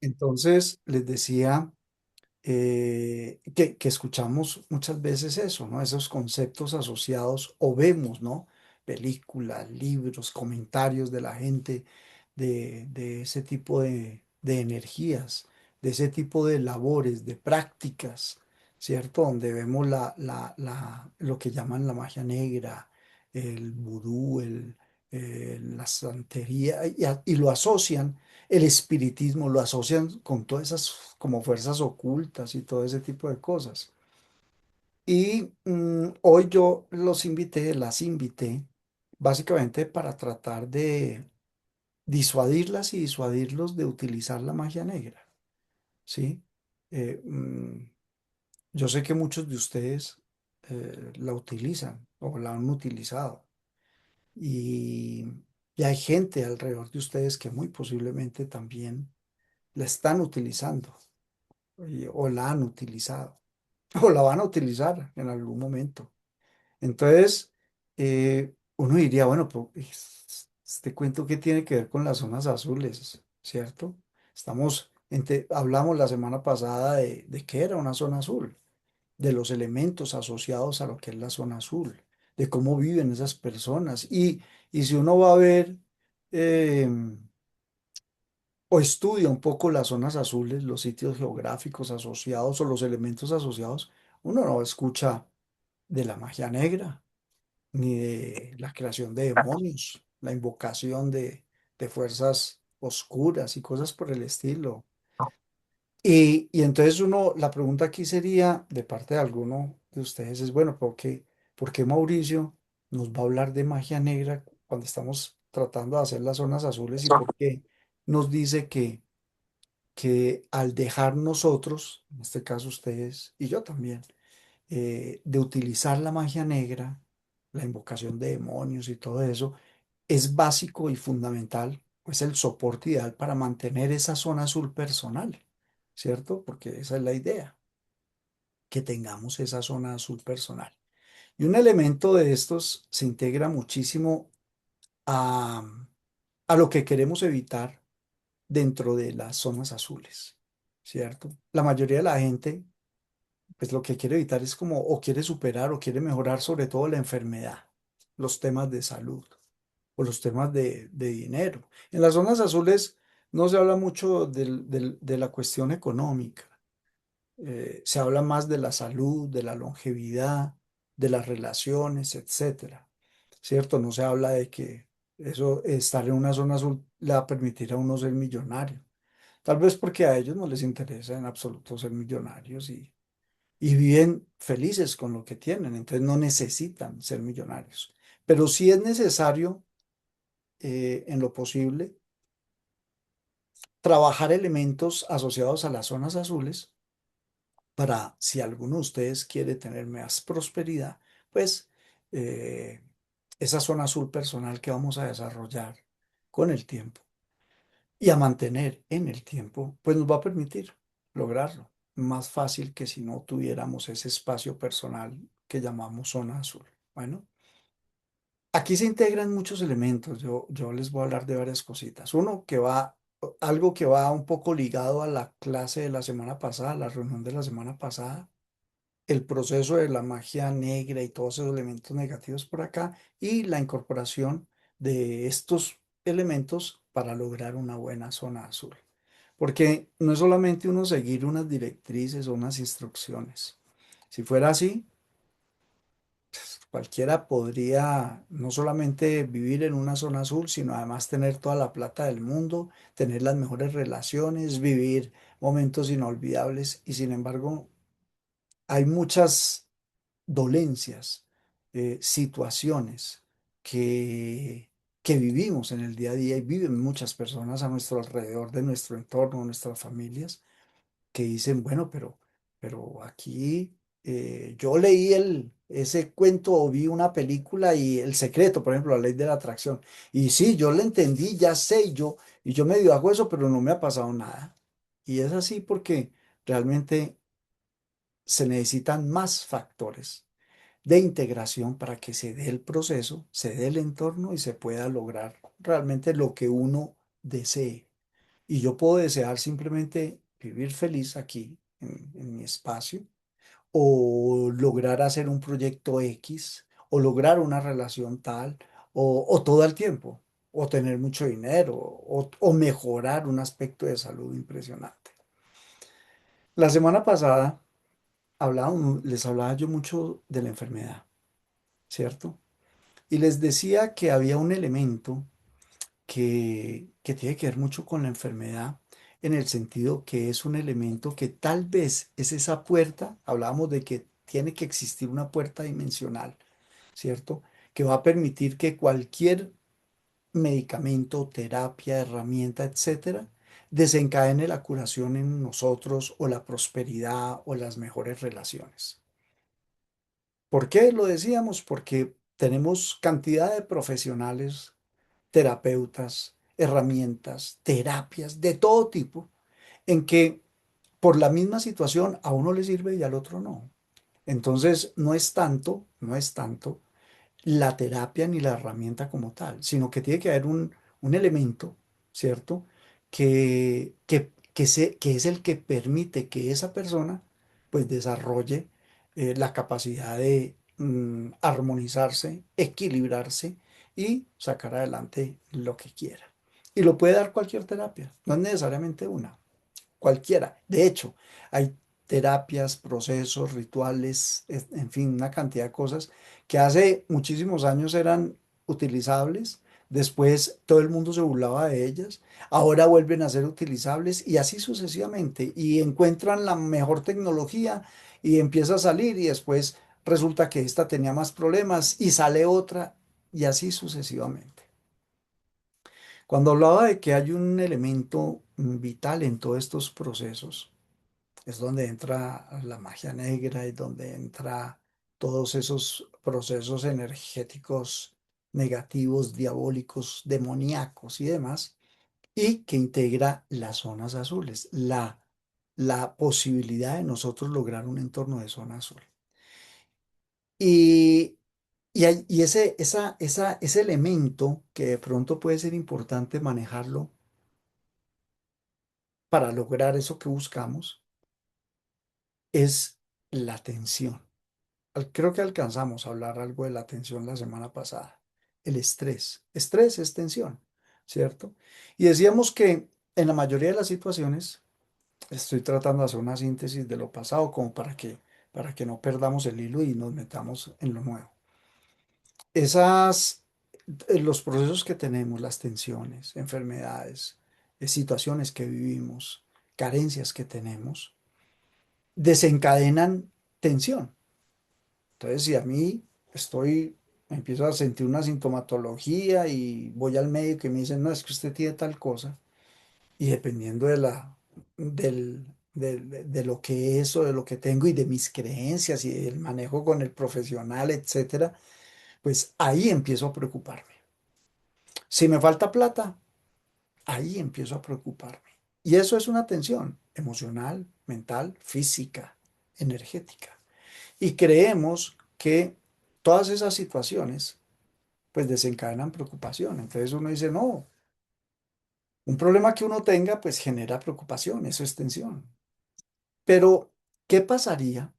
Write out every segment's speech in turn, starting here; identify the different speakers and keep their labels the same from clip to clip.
Speaker 1: Entonces, les decía que escuchamos muchas veces eso, ¿no? Esos conceptos asociados o vemos, ¿no? Películas, libros, comentarios de la gente de ese tipo de energías, de ese tipo de labores, de prácticas, ¿cierto? Donde vemos lo que llaman la magia negra, el vudú, la santería, y lo asocian el espiritismo, lo asocian con todas esas como fuerzas ocultas y todo ese tipo de cosas. Y hoy yo las invité, básicamente para tratar de disuadirlas y disuadirlos de utilizar la magia negra, ¿sí? Eh, mm, yo sé que muchos de ustedes la utilizan o la han utilizado y, y hay gente alrededor de ustedes que muy posiblemente también la están utilizando o la han utilizado o la van a utilizar en algún momento. Entonces, uno diría, bueno, pues, este cuento que tiene que ver con las zonas azules, ¿cierto? Hablamos la semana pasada de qué era una zona azul, de los elementos asociados a lo que es la zona azul, de cómo viven esas personas. Y si uno va a ver, eh, o estudia un poco las zonas azules, los sitios geográficos asociados o los elementos asociados, uno no escucha de la magia negra, ni de la creación de demonios, la invocación de fuerzas oscuras y cosas por el estilo. Y entonces la pregunta aquí sería, de parte de alguno de ustedes, es, bueno, por qué Mauricio nos va a hablar de magia negra cuando estamos tratando de hacer las zonas azules y por qué nos dice que al dejar nosotros, en este caso ustedes y yo también, de utilizar la magia negra, la invocación de demonios y todo eso, es básico y fundamental, pues el soporte ideal para mantener esa zona azul personal, ¿cierto? Porque esa es la idea, que tengamos esa zona azul personal. Y un elemento de estos se integra muchísimo a, a lo que queremos evitar dentro de las zonas azules, ¿cierto? La mayoría de la gente, pues lo que quiere evitar es como, o quiere superar o quiere mejorar sobre todo la enfermedad, los temas de salud o los temas de dinero. En las zonas azules no se habla mucho de la cuestión económica, se habla más de la salud, de la longevidad, de las relaciones, etcétera, ¿cierto? No se habla de que estar en una zona azul le va a permitir a uno ser millonario. Tal vez porque a ellos no les interesa en absoluto ser millonarios y viven felices con lo que tienen, entonces no necesitan ser millonarios. Pero sí es necesario, en lo posible, trabajar elementos asociados a las zonas azules para, si alguno de ustedes quiere tener más prosperidad, pues eh, esa zona azul personal que vamos a desarrollar con el tiempo y a mantener en el tiempo, pues nos va a permitir lograrlo. Más fácil que si no tuviéramos ese espacio personal que llamamos zona azul. Bueno, aquí se integran muchos elementos. Yo les voy a hablar de varias cositas. Algo que va un poco ligado a la clase de la semana pasada, la reunión de la semana pasada, el proceso de la magia negra y todos esos elementos negativos por acá y la incorporación de estos elementos para lograr una buena zona azul. Porque no es solamente uno seguir unas directrices o unas instrucciones. Si fuera así, cualquiera podría no solamente vivir en una zona azul, sino además tener toda la plata del mundo, tener las mejores relaciones, vivir momentos inolvidables y sin embargo hay muchas dolencias, situaciones que, que vivimos en el día a día y viven muchas personas a nuestro alrededor de nuestro entorno, nuestras familias, que dicen, bueno, pero aquí yo leí ese cuento o vi una película y El Secreto, por ejemplo, la ley de la atracción. Y sí, yo lo entendí, ya sé, y yo medio hago eso, pero no me ha pasado nada. Y es así porque realmente se necesitan más factores de integración para que se dé el proceso, se dé el entorno y se pueda lograr realmente lo que uno desee. y yo puedo desear simplemente vivir feliz aquí, en mi espacio, o lograr hacer un proyecto X, o lograr una relación tal, o todo el tiempo, o tener mucho dinero, o mejorar un aspecto de salud impresionante. La semana pasada les hablaba yo mucho de la enfermedad, ¿cierto? Y les decía que había un elemento que tiene que ver mucho con la enfermedad, en el sentido que es un elemento que tal vez es esa puerta, hablábamos de que tiene que existir una puerta dimensional, ¿cierto? Que va a permitir que cualquier medicamento, terapia, herramienta, etcétera, desencadene la curación en nosotros o la prosperidad o las mejores relaciones. ¿Por qué lo decíamos? Porque tenemos cantidad de profesionales, terapeutas, herramientas, terapias de todo tipo, en que por la misma situación a uno le sirve y al otro no. Entonces, no es tanto la terapia ni la herramienta como tal, sino que tiene que haber un elemento, ¿cierto? Que es el que permite que esa persona pues desarrolle la capacidad de armonizarse, equilibrarse y sacar adelante lo que quiera. Y lo puede dar cualquier terapia, no es necesariamente una. Cualquiera. De hecho, hay terapias, procesos, rituales, en fin, una cantidad de cosas que hace muchísimos años eran utilizables. Después todo el mundo se burlaba de ellas. Ahora vuelven a ser utilizables y así sucesivamente. Y encuentran la mejor tecnología y empieza a salir y después resulta que esta tenía más problemas y sale otra y así sucesivamente. Cuando hablaba de que hay un elemento vital en todos estos procesos, es donde entra la magia negra y donde entra todos esos procesos energéticos negativos, diabólicos, demoníacos y demás, y que integra las zonas azules, la posibilidad de nosotros lograr un entorno de zona azul. Y, ese elemento que de pronto puede ser importante manejarlo para lograr eso que buscamos es la atención. Creo que alcanzamos a hablar algo de la tensión la semana pasada. El estrés. Estrés es tensión, ¿cierto? Y decíamos que en la mayoría de las situaciones, estoy tratando de hacer una síntesis de lo pasado como para que no perdamos el hilo y nos metamos en lo nuevo. Esas, los procesos que tenemos, las tensiones, enfermedades, situaciones que vivimos, carencias que tenemos, desencadenan tensión. Entonces, si a mí empiezo a sentir una sintomatología y voy al médico y me dicen, no, es que usted tiene tal cosa, y dependiendo de lo que es o de lo que tengo y de mis creencias y del manejo con el profesional, etcétera, pues ahí empiezo a preocuparme. Si me falta plata, ahí empiezo a preocuparme. Y eso es una tensión emocional, mental, física, energética. Y creemos que todas esas situaciones pues desencadenan preocupación. Entonces uno dice, no, un problema que uno tenga pues genera preocupación, eso es tensión. Pero, ¿qué pasaría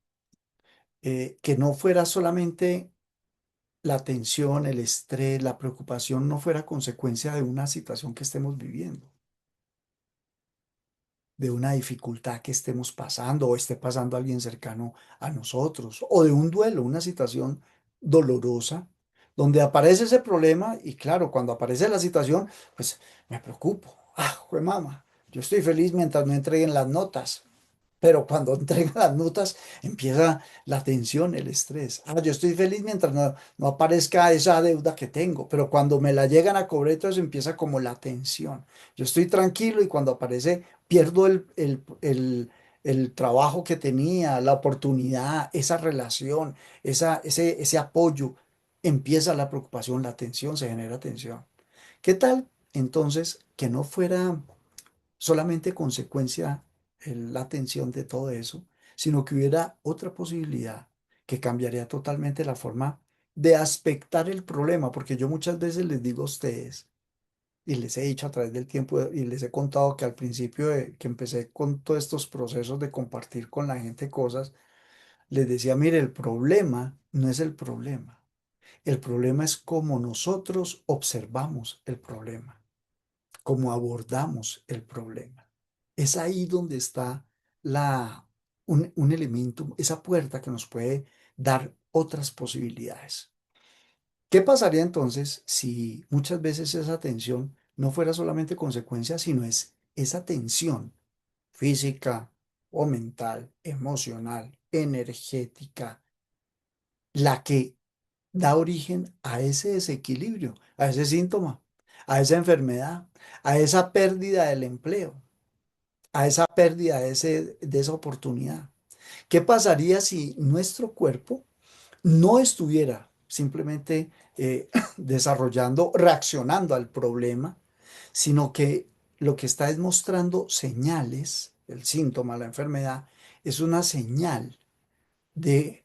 Speaker 1: que no fuera solamente la tensión, el estrés, la preocupación, no fuera consecuencia de una situación que estemos viviendo, de una dificultad que estemos pasando o esté pasando alguien cercano a nosotros, o de un duelo, una situación dolorosa, donde aparece ese problema y claro, cuando aparece la situación, pues me preocupo. Ah, jue mamá, yo estoy feliz mientras no entreguen las notas. Pero cuando entregan las notas empieza la tensión, el estrés. Ah, yo estoy feliz mientras no aparezca esa deuda que tengo, pero cuando me la llegan a cobrar, entonces empieza como la tensión. Yo estoy tranquilo y cuando aparece, pierdo el trabajo que tenía, la oportunidad, esa relación, ese apoyo. Empieza la preocupación, la tensión, se genera tensión. ¿Qué tal entonces que no fuera solamente consecuencia la atención de todo eso, sino que hubiera otra posibilidad que cambiaría totalmente la forma de aspectar el problema? Porque yo muchas veces les digo a ustedes, Y les he dicho a través del tiempo y les he contado que al principio de que empecé con todos estos procesos de compartir con la gente cosas, les decía, mire, el problema no es el problema. El problema es cómo nosotros observamos el problema, cómo abordamos el problema. Es ahí donde está un elemento, esa puerta que nos puede dar otras posibilidades. ¿Qué pasaría entonces si muchas veces esa tensión no fuera solamente consecuencia, sino es esa tensión física o mental, emocional, energética, la que da origen a ese desequilibrio, a ese síntoma, a esa enfermedad, a esa pérdida del empleo, a esa pérdida de esa oportunidad? ¿Qué pasaría si nuestro cuerpo no estuviera simplemente desarrollando, reaccionando al problema, sino que lo que está es mostrando señales, el síntoma, la enfermedad, es una señal de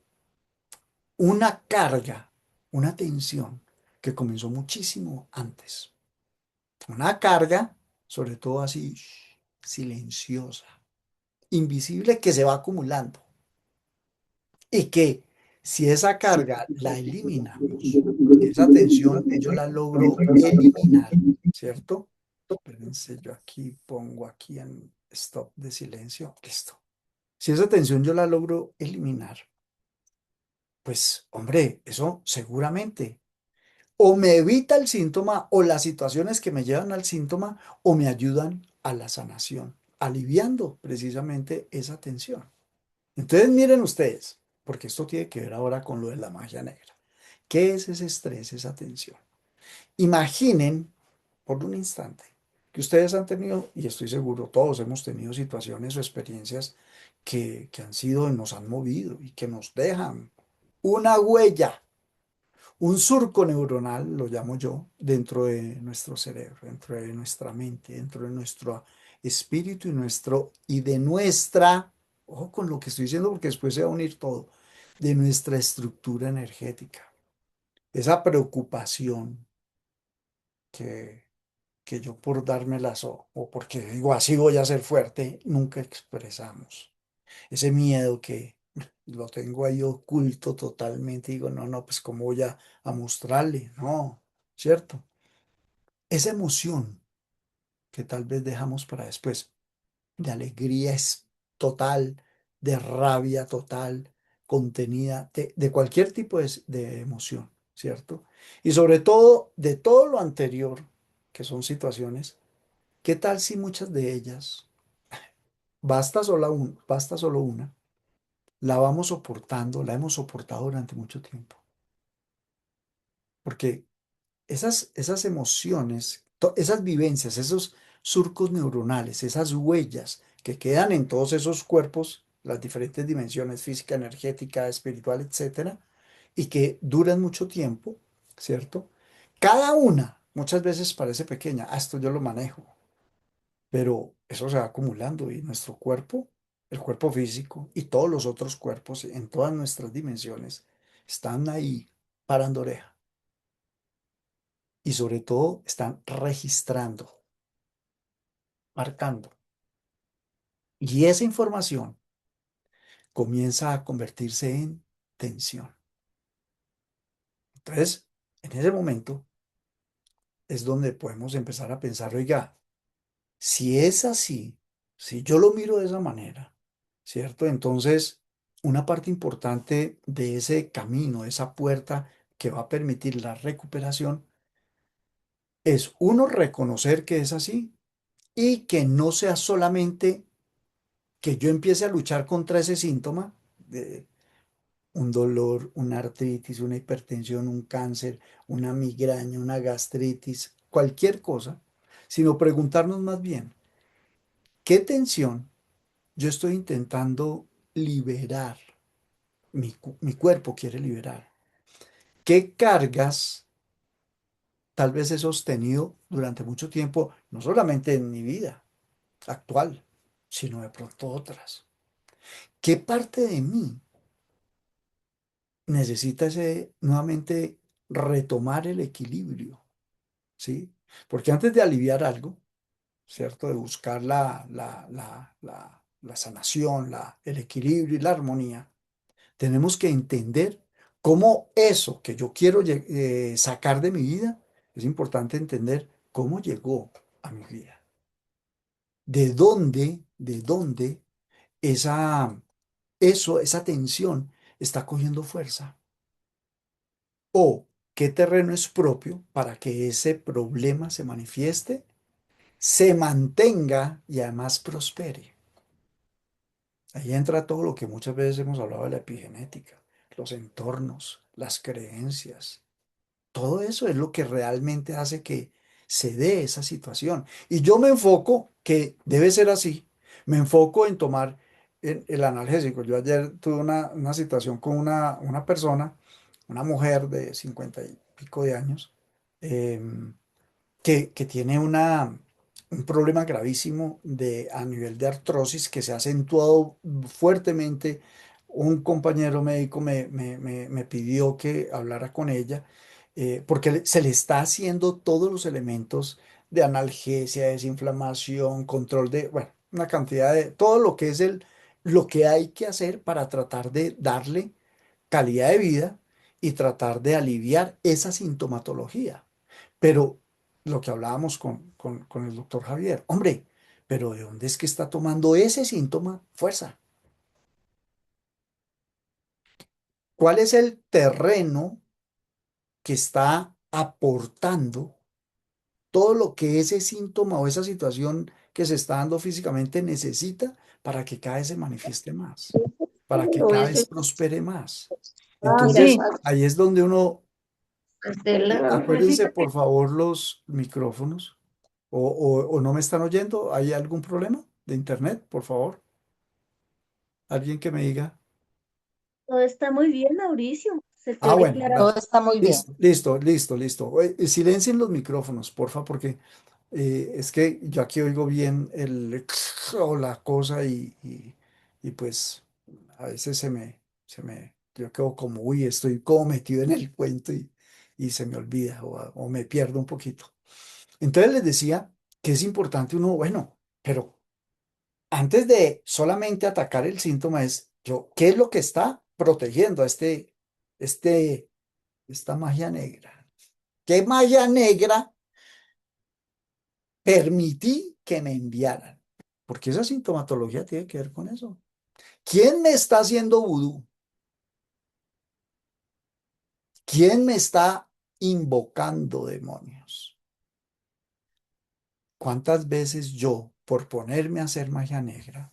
Speaker 1: una carga, una tensión que comenzó muchísimo antes? Una carga, sobre todo así, silenciosa, invisible, que se va acumulando y que si esa carga la eliminamos, si esa tensión yo la logro eliminar, ¿cierto? Espérense, yo aquí pongo aquí en stop de silencio, listo. Si esa tensión yo la logro eliminar, pues hombre, eso seguramente o me evita el síntoma o las situaciones que me llevan al síntoma o me ayudan a la sanación, aliviando precisamente esa tensión. Entonces miren ustedes, porque esto tiene que ver ahora con lo de la magia negra. ¿Qué es ese estrés, esa tensión? Imaginen por un instante que ustedes han tenido, y estoy seguro, todos hemos tenido situaciones o experiencias que han sido, nos han movido y que nos dejan una huella, un surco neuronal, lo llamo yo, dentro de nuestro cerebro, dentro de nuestra mente, dentro de nuestro espíritu y de nuestra, ojo con lo que estoy diciendo porque después se va a unir todo, de nuestra estructura energética. Esa preocupación que, que yo por dármelas o porque digo así voy a ser fuerte, nunca expresamos. Ese miedo que lo tengo ahí oculto totalmente, digo, no, no, pues cómo voy a mostrarle, no, ¿cierto? Esa emoción que tal vez dejamos para después, de alegría es total, de rabia total, contenida, de cualquier tipo de emoción, ¿cierto? Y sobre todo, de todo lo anterior, que son situaciones, ¿qué tal si muchas de ellas, basta solo una, la vamos soportando, la hemos soportado durante mucho tiempo? Porque esas emociones, esas vivencias, esos surcos neuronales, esas huellas que quedan en todos esos cuerpos, las diferentes dimensiones, física, energética, espiritual, etcétera, y que duran mucho tiempo, ¿cierto? Cada una muchas veces parece pequeña, esto yo lo manejo, pero eso se va acumulando y nuestro cuerpo, el cuerpo físico y todos los otros cuerpos en todas nuestras dimensiones están ahí parando oreja y sobre todo están registrando, marcando. Y esa información comienza a convertirse en tensión. Entonces, en ese momento es donde podemos empezar a pensar, oiga, si es así, si yo lo miro de esa manera, ¿cierto? Entonces, una parte importante de ese camino, de esa puerta que va a permitir la recuperación, es uno, reconocer que es así y que no sea solamente que yo empiece a luchar contra ese síntoma de un dolor, una artritis, una hipertensión, un cáncer, una migraña, una gastritis, cualquier cosa, sino preguntarnos más bien, ¿qué tensión yo estoy intentando liberar? Mi cuerpo quiere liberar. ¿Qué cargas tal vez he sostenido durante mucho tiempo, no solamente en mi vida actual, sino de pronto otras? ¿Qué parte de mí necesita nuevamente retomar el equilibrio? ¿Sí? Porque antes de aliviar algo, ¿cierto? De buscar la sanación, el equilibrio y la armonía, tenemos que entender cómo eso que yo quiero sacar de mi vida, es importante entender cómo llegó a mi vida. De dónde esa tensión está cogiendo fuerza. O qué terreno es propio para que ese problema se manifieste, se mantenga y además prospere. Ahí entra todo lo que muchas veces hemos hablado de la epigenética, los entornos, las creencias. Todo eso es lo que realmente hace que se dé esa situación. Y yo me enfoco, que debe ser así, me enfoco en tomar el analgésico. Yo ayer tuve una situación con una persona, una mujer de 50 y pico de años, em, que tiene un problema gravísimo a nivel de artrosis que se ha acentuado fuertemente. Un compañero médico me pidió que hablara con ella porque se le está haciendo todos los elementos de analgesia, desinflamación, control de, bueno, una cantidad de todo lo que es lo que hay que hacer para tratar de darle calidad de vida y tratar de aliviar esa sintomatología. Pero lo que hablábamos con el doctor Javier, hombre, pero ¿de dónde es que está tomando ese síntoma fuerza? ¿Cuál es el terreno que está aportando todo lo que ese síntoma o esa situación que se está dando físicamente necesita para que cada vez se manifieste más, para que
Speaker 2: O
Speaker 1: cada
Speaker 2: eso
Speaker 1: vez
Speaker 2: es,
Speaker 1: prospere más?
Speaker 2: mira,
Speaker 1: Entonces, ahí es donde uno,
Speaker 2: Marcela,
Speaker 1: acuérdense por favor los micrófonos, o no me están oyendo, ¿hay algún problema de internet, por favor? Alguien que me diga.
Speaker 2: todo está muy bien, Mauricio. Se te
Speaker 1: Ah,
Speaker 2: oye
Speaker 1: bueno,
Speaker 2: claramente.
Speaker 3: Todo
Speaker 1: gracias.
Speaker 3: está muy bien.
Speaker 1: Listo, listo, listo, listo. Silencien los micrófonos, porfa, porque es que yo aquí oigo bien o la cosa y pues a veces yo quedo como, uy, estoy como metido en el cuento y se me olvida o me pierdo un poquito. Entonces les decía que es importante uno, bueno, pero antes de solamente atacar el síntoma es, ¿qué es lo que está protegiendo a este, esta magia negra? ¿Qué magia negra permití que me enviaran? Porque esa sintomatología tiene que ver con eso. ¿Quién me está haciendo vudú? ¿Quién me está invocando demonios? ¿Cuántas veces yo, por ponerme a hacer magia negra,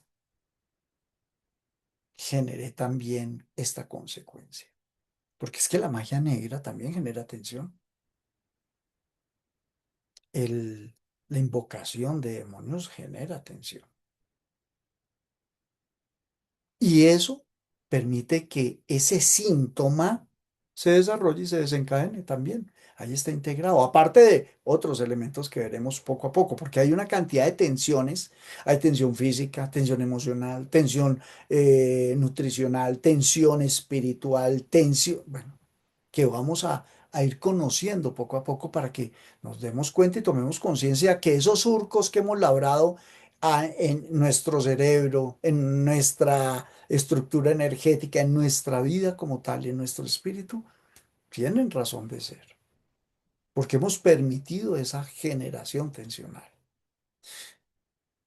Speaker 1: generé también esta consecuencia? Porque es que la magia negra también genera tensión. el- la invocación de demonios genera tensión. Y eso permite que ese síntoma se desarrolle y se desencadene también. Ahí está integrado, aparte de otros elementos que veremos poco a poco, porque hay una cantidad de tensiones. Hay tensión física, tensión emocional, tensión nutricional, tensión espiritual, tensión, bueno, que vamos a ir conociendo poco a poco para que nos demos cuenta y tomemos conciencia que esos surcos que hemos labrado en nuestro cerebro, en nuestra estructura energética, en nuestra vida como tal y en nuestro espíritu, tienen razón de ser, porque hemos permitido esa generación tensional.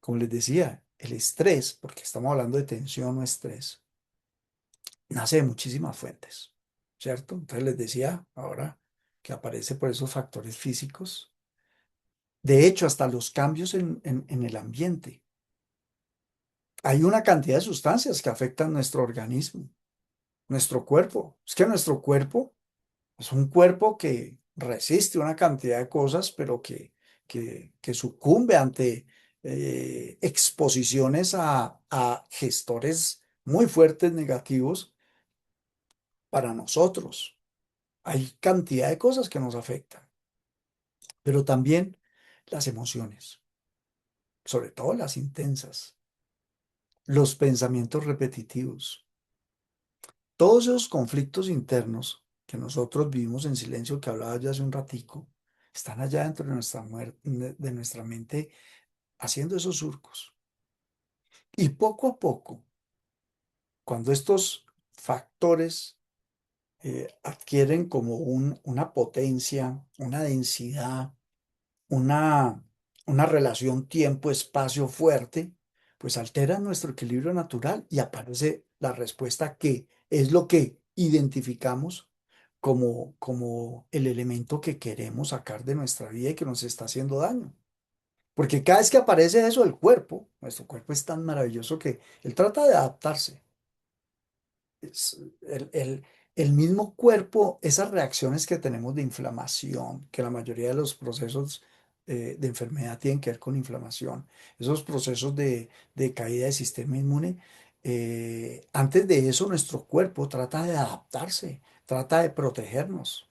Speaker 1: Como les decía, el estrés, porque estamos hablando de tensión o estrés, nace de muchísimas fuentes, ¿cierto? Entonces les decía ahora que aparece por esos factores físicos. De hecho, hasta los cambios en el ambiente. Hay una cantidad de sustancias que afectan nuestro organismo, nuestro cuerpo. Es que nuestro cuerpo es un cuerpo que resiste una cantidad de cosas, pero que sucumbe ante exposiciones a gestores muy fuertes negativos para nosotros. Hay cantidad de cosas que nos afectan, pero también las emociones, sobre todo las intensas, los pensamientos repetitivos, todos esos conflictos internos que nosotros vivimos en silencio, que hablaba yo hace un ratico, están allá dentro de de nuestra mente haciendo esos surcos. Y poco a poco, cuando estos factores adquieren como una potencia, una densidad, una, una relación tiempo-espacio fuerte, pues altera nuestro equilibrio natural y aparece la respuesta que es lo que identificamos como el elemento que queremos sacar de nuestra vida y que nos está haciendo daño. Porque cada vez que aparece eso, el cuerpo, nuestro cuerpo es tan maravilloso que él trata de adaptarse. Es el mismo cuerpo, esas reacciones que tenemos de inflamación, que la mayoría de los procesos de enfermedad tienen que ver con inflamación, esos procesos de caída del sistema inmune, antes de eso nuestro cuerpo trata de adaptarse, trata de protegernos.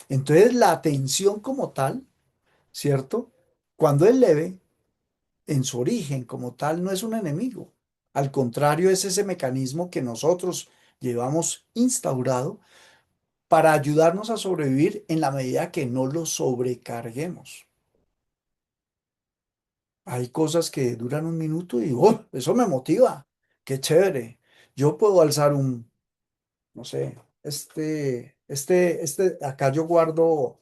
Speaker 1: Entonces la atención como tal, ¿cierto? Cuando es leve, en su origen como tal no es un enemigo. Al contrario, es ese mecanismo que nosotros llevamos instaurado para ayudarnos a sobrevivir en la medida que no lo sobrecarguemos. Hay cosas que duran un minuto y ¡oh! Eso me motiva. Qué chévere. Yo puedo alzar no sé, acá yo guardo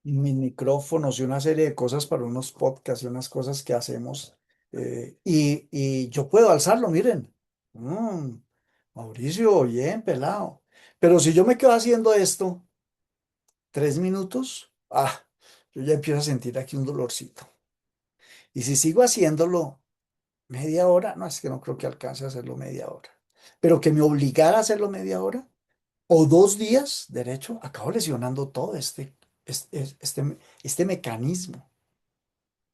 Speaker 1: mis micrófonos y una serie de cosas para unos podcasts y unas cosas que hacemos. Y yo puedo alzarlo, miren. Mm, Mauricio, bien, pelado. Pero si yo me quedo haciendo esto 3 minutos, yo ya empiezo a sentir aquí un dolorcito. Y si sigo haciéndolo media hora, no, es que no creo que alcance a hacerlo media hora. Pero que me obligara a hacerlo media hora o 2 días, derecho, acabo lesionando todo este mecanismo.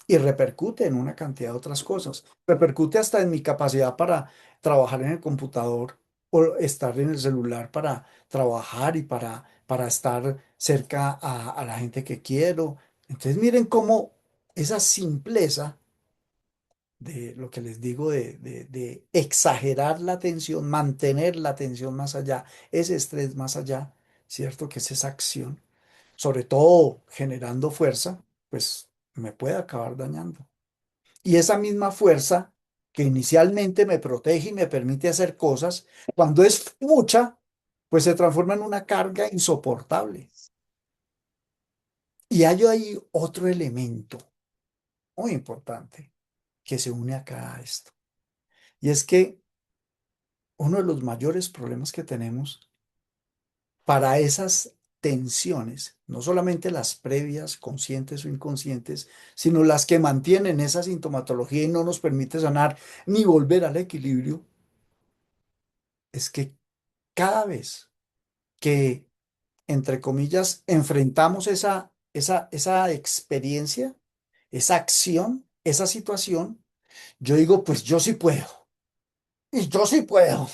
Speaker 1: Y repercute en una cantidad de otras cosas. Repercute hasta en mi capacidad para trabajar en el computador o estar en el celular para trabajar y para estar cerca a la gente que quiero. Entonces miren cómo esa simpleza de lo que les digo de exagerar la atención, mantener la atención más allá, ese estrés más allá, ¿cierto? Que es esa acción, sobre todo generando fuerza, pues me puede acabar dañando. Y esa misma fuerza que inicialmente me protege y me permite hacer cosas, cuando es mucha, pues se transforma en una carga insoportable. Y hay ahí otro elemento muy importante que se une acá a esto. Y es que uno de los mayores problemas que tenemos para esas tensiones, no solamente las previas, conscientes o inconscientes, sino las que mantienen esa sintomatología y no nos permite sanar ni volver al equilibrio, es que cada vez que, entre comillas, enfrentamos esa experiencia, esa acción, esa situación, yo digo, pues yo sí puedo, y yo sí puedo,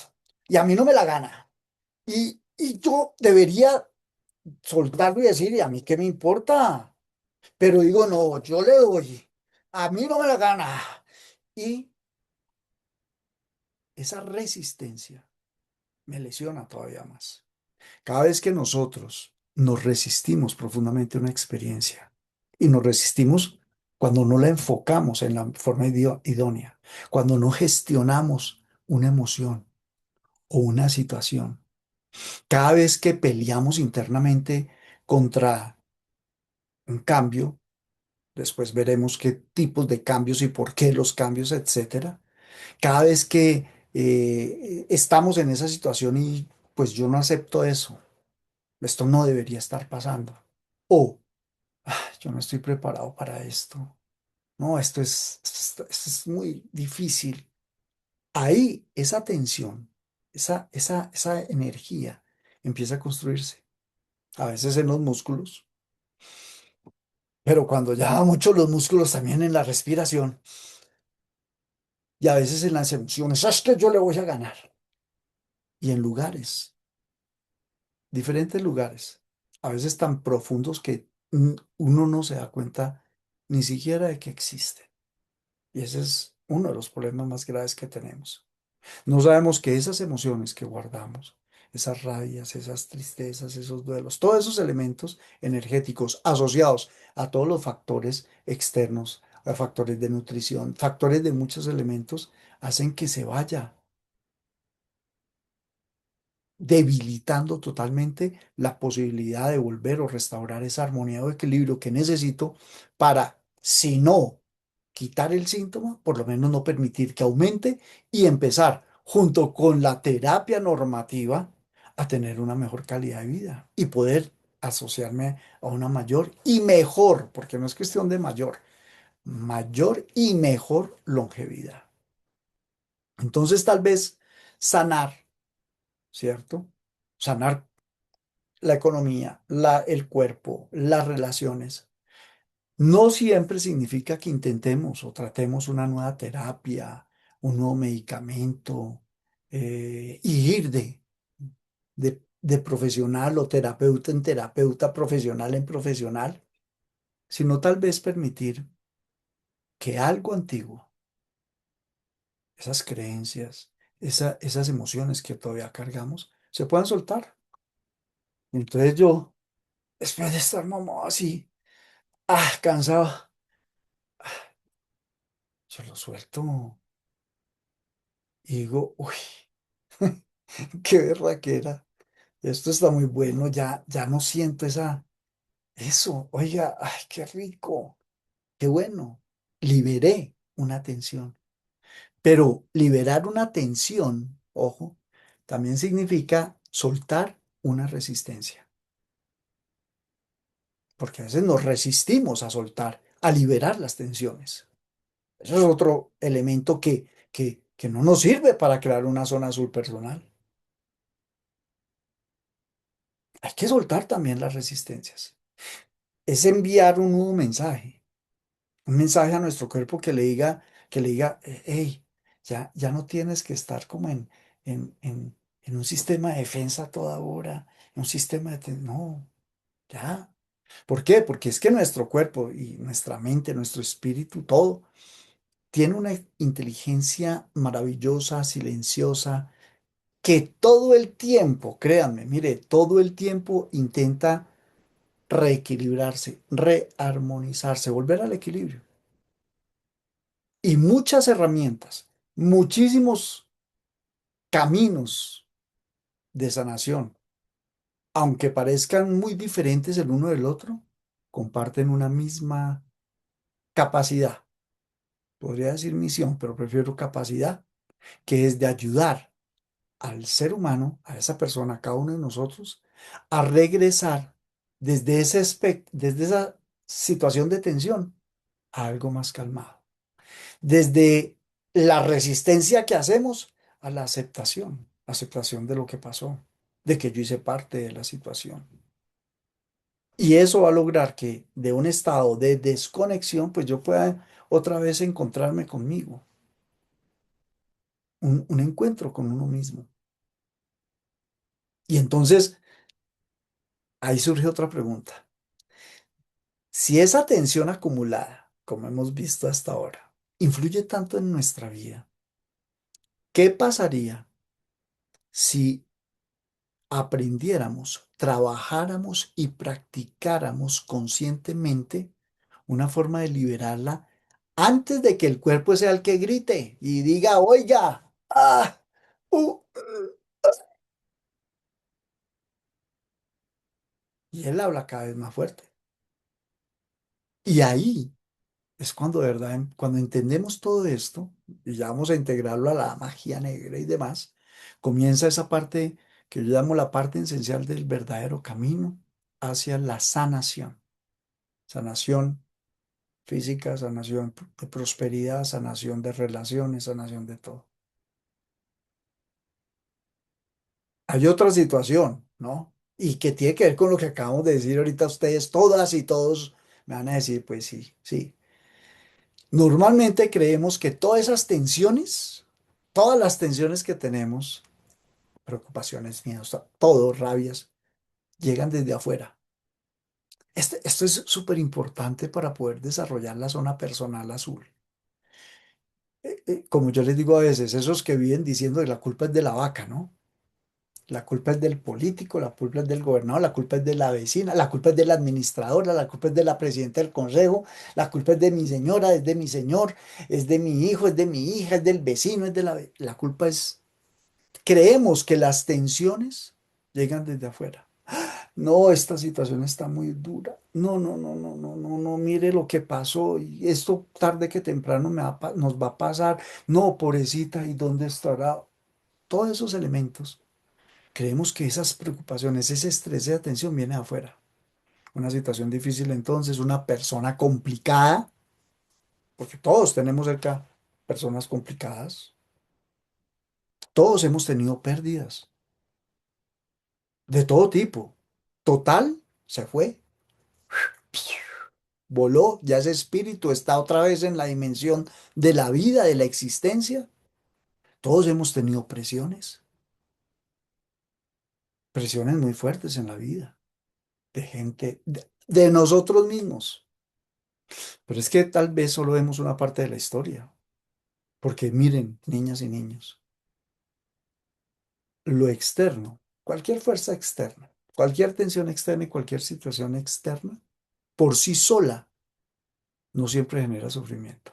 Speaker 1: y a mí no me la gana, y yo debería soltarlo y decir, ¿y a mí qué me importa? Pero digo, no, yo le doy, a mí no me la gana. Y esa resistencia me lesiona todavía más. Cada vez que nosotros nos resistimos profundamente a una experiencia y nos resistimos cuando no la enfocamos en la forma idónea, cuando no gestionamos una emoción o una situación, cada vez que peleamos internamente contra un cambio, después veremos qué tipos de cambios y por qué los cambios, etcétera. Cada vez que estamos en esa situación y pues yo no acepto eso, esto no debería estar pasando. O yo no estoy preparado para esto. No, esto es muy difícil. Ahí esa tensión, esa energía empieza a construirse. A veces en los músculos, pero cuando ya mucho los músculos también en la respiración y a veces en las emociones, es que yo le voy a ganar. Y en lugares, diferentes lugares, a veces tan profundos que uno no se da cuenta ni siquiera de que existen. Y ese es uno de los problemas más graves que tenemos. No sabemos que esas emociones que guardamos, esas rabias, esas tristezas, esos duelos, todos esos elementos energéticos asociados a todos los factores externos, a factores de nutrición, factores de muchos elementos, hacen que se vaya debilitando totalmente la posibilidad de volver o restaurar esa armonía o equilibrio que necesito para, si no quitar el síntoma, por lo menos no permitir que aumente y empezar, junto con la terapia normativa, a tener una mejor calidad de vida y poder asociarme a una mayor y mejor, porque no es cuestión de mayor, mayor y mejor longevidad. Entonces, tal vez sanar, ¿cierto? Sanar la economía, el cuerpo, las relaciones. No siempre significa que intentemos o tratemos una nueva terapia, un nuevo medicamento, y ir de profesional o terapeuta en terapeuta, profesional en profesional, sino tal vez permitir que algo antiguo, esas creencias, esas emociones que todavía cargamos, se puedan soltar. Entonces yo, después de estar mamá así, cansado, yo lo suelto y digo, uy, qué berraquera. Esto está muy bueno, ya no siento eso. Oiga, ay, qué rico, qué bueno. Liberé una tensión. Pero liberar una tensión, ojo, también significa soltar una resistencia. Porque a veces nos resistimos a soltar, a liberar las tensiones. Eso es otro elemento que no nos sirve para crear una zona azul personal. Hay que soltar también las resistencias. Es enviar un nuevo mensaje, un mensaje a nuestro cuerpo que le diga, hey, ya no tienes que estar como en un sistema de defensa a toda hora, en un sistema no, ya. ¿Por qué? Porque es que nuestro cuerpo y nuestra mente, nuestro espíritu, todo, tiene una inteligencia maravillosa, silenciosa, que todo el tiempo, créanme, mire, todo el tiempo intenta reequilibrarse, rearmonizarse, volver al equilibrio. Y muchas herramientas, muchísimos caminos de sanación, aunque parezcan muy diferentes el uno del otro, comparten una misma capacidad. Podría decir misión, pero prefiero capacidad, que es de ayudar al ser humano, a esa persona, a cada uno de nosotros, a regresar desde esa situación de tensión a algo más calmado. Desde la resistencia que hacemos a la aceptación de lo que pasó, de que yo hice parte de la situación. Y eso va a lograr que de un estado de desconexión, pues yo pueda otra vez encontrarme conmigo, un encuentro con uno mismo. Y entonces ahí surge otra pregunta. Si esa tensión acumulada, como hemos visto hasta ahora, influye tanto en nuestra vida, ¿qué pasaría si aprendiéramos, trabajáramos y practicáramos conscientemente una forma de liberarla antes de que el cuerpo sea el que grite y diga, oiga, y él habla cada vez más fuerte. Y ahí es cuando, de verdad, cuando entendemos todo esto y ya vamos a integrarlo a la magia negra y demás, comienza esa parte que yo llamo la parte esencial del verdadero camino hacia la sanación. Sanación física, sanación de prosperidad, sanación de relaciones, sanación de todo. Hay otra situación, ¿no? Y que tiene que ver con lo que acabamos de decir ahorita ustedes, todas y todos me van a decir, pues sí, sí. Normalmente creemos que todas esas tensiones, todas las tensiones que tenemos, preocupaciones, miedos, todo, rabias, llegan desde afuera. Esto es súper importante para poder desarrollar la zona personal azul. Como yo les digo a veces, esos que viven diciendo que la culpa es de la vaca, ¿no? La culpa es del político, la culpa es del gobernador, la culpa es de la vecina, la culpa es de la administradora, la culpa es de la presidenta del consejo, la culpa es de mi señora, es de mi señor, es de mi hijo, es de mi hija, es del vecino, es de la culpa es, creemos que las tensiones llegan desde afuera. No, esta situación está muy dura. No, no, no, no, no, no, no, mire lo que pasó y esto tarde que temprano nos va a pasar. No, pobrecita, ¿y dónde estará? Todos esos elementos. Creemos que esas preocupaciones, ese estrés de atención viene de afuera. Una situación difícil entonces, una persona complicada, porque todos tenemos cerca personas complicadas, todos hemos tenido pérdidas de todo tipo. Total, se fue, voló, ya ese espíritu está otra vez en la dimensión de la vida, de la existencia. Todos hemos tenido presiones, presiones muy fuertes en la vida, de gente, de nosotros mismos. Pero es que tal vez solo vemos una parte de la historia. Porque miren, niñas y niños, lo externo, cualquier fuerza externa, cualquier tensión externa y cualquier situación externa, por sí sola, no siempre genera sufrimiento.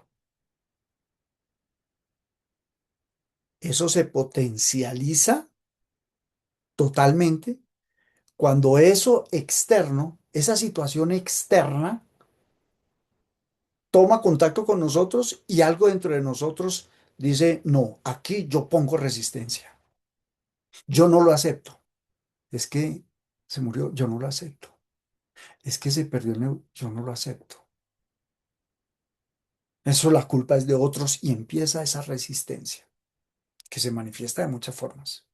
Speaker 1: Eso se potencializa totalmente cuando eso externo, esa situación externa, toma contacto con nosotros y algo dentro de nosotros dice, no, aquí yo pongo resistencia. Yo no lo acepto. Es que se murió, yo no lo acepto. Es que se perdió yo no lo acepto. Eso la culpa es de otros y empieza esa resistencia que se manifiesta de muchas formas.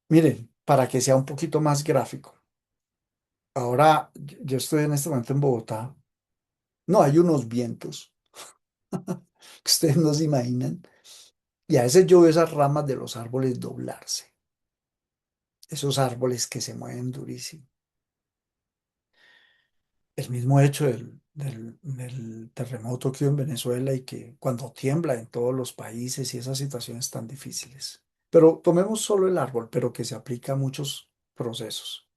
Speaker 1: Miren, para que sea un poquito más gráfico, ahora yo estoy en este momento en Bogotá. No, hay unos vientos que ustedes no se imaginan y a veces yo veo esas ramas de los árboles doblarse, esos árboles que se mueven durísimo. El mismo hecho del terremoto que hubo en Venezuela y que cuando tiembla en todos los países y esas situaciones tan difíciles. Pero tomemos solo el árbol, pero que se aplica a muchos procesos.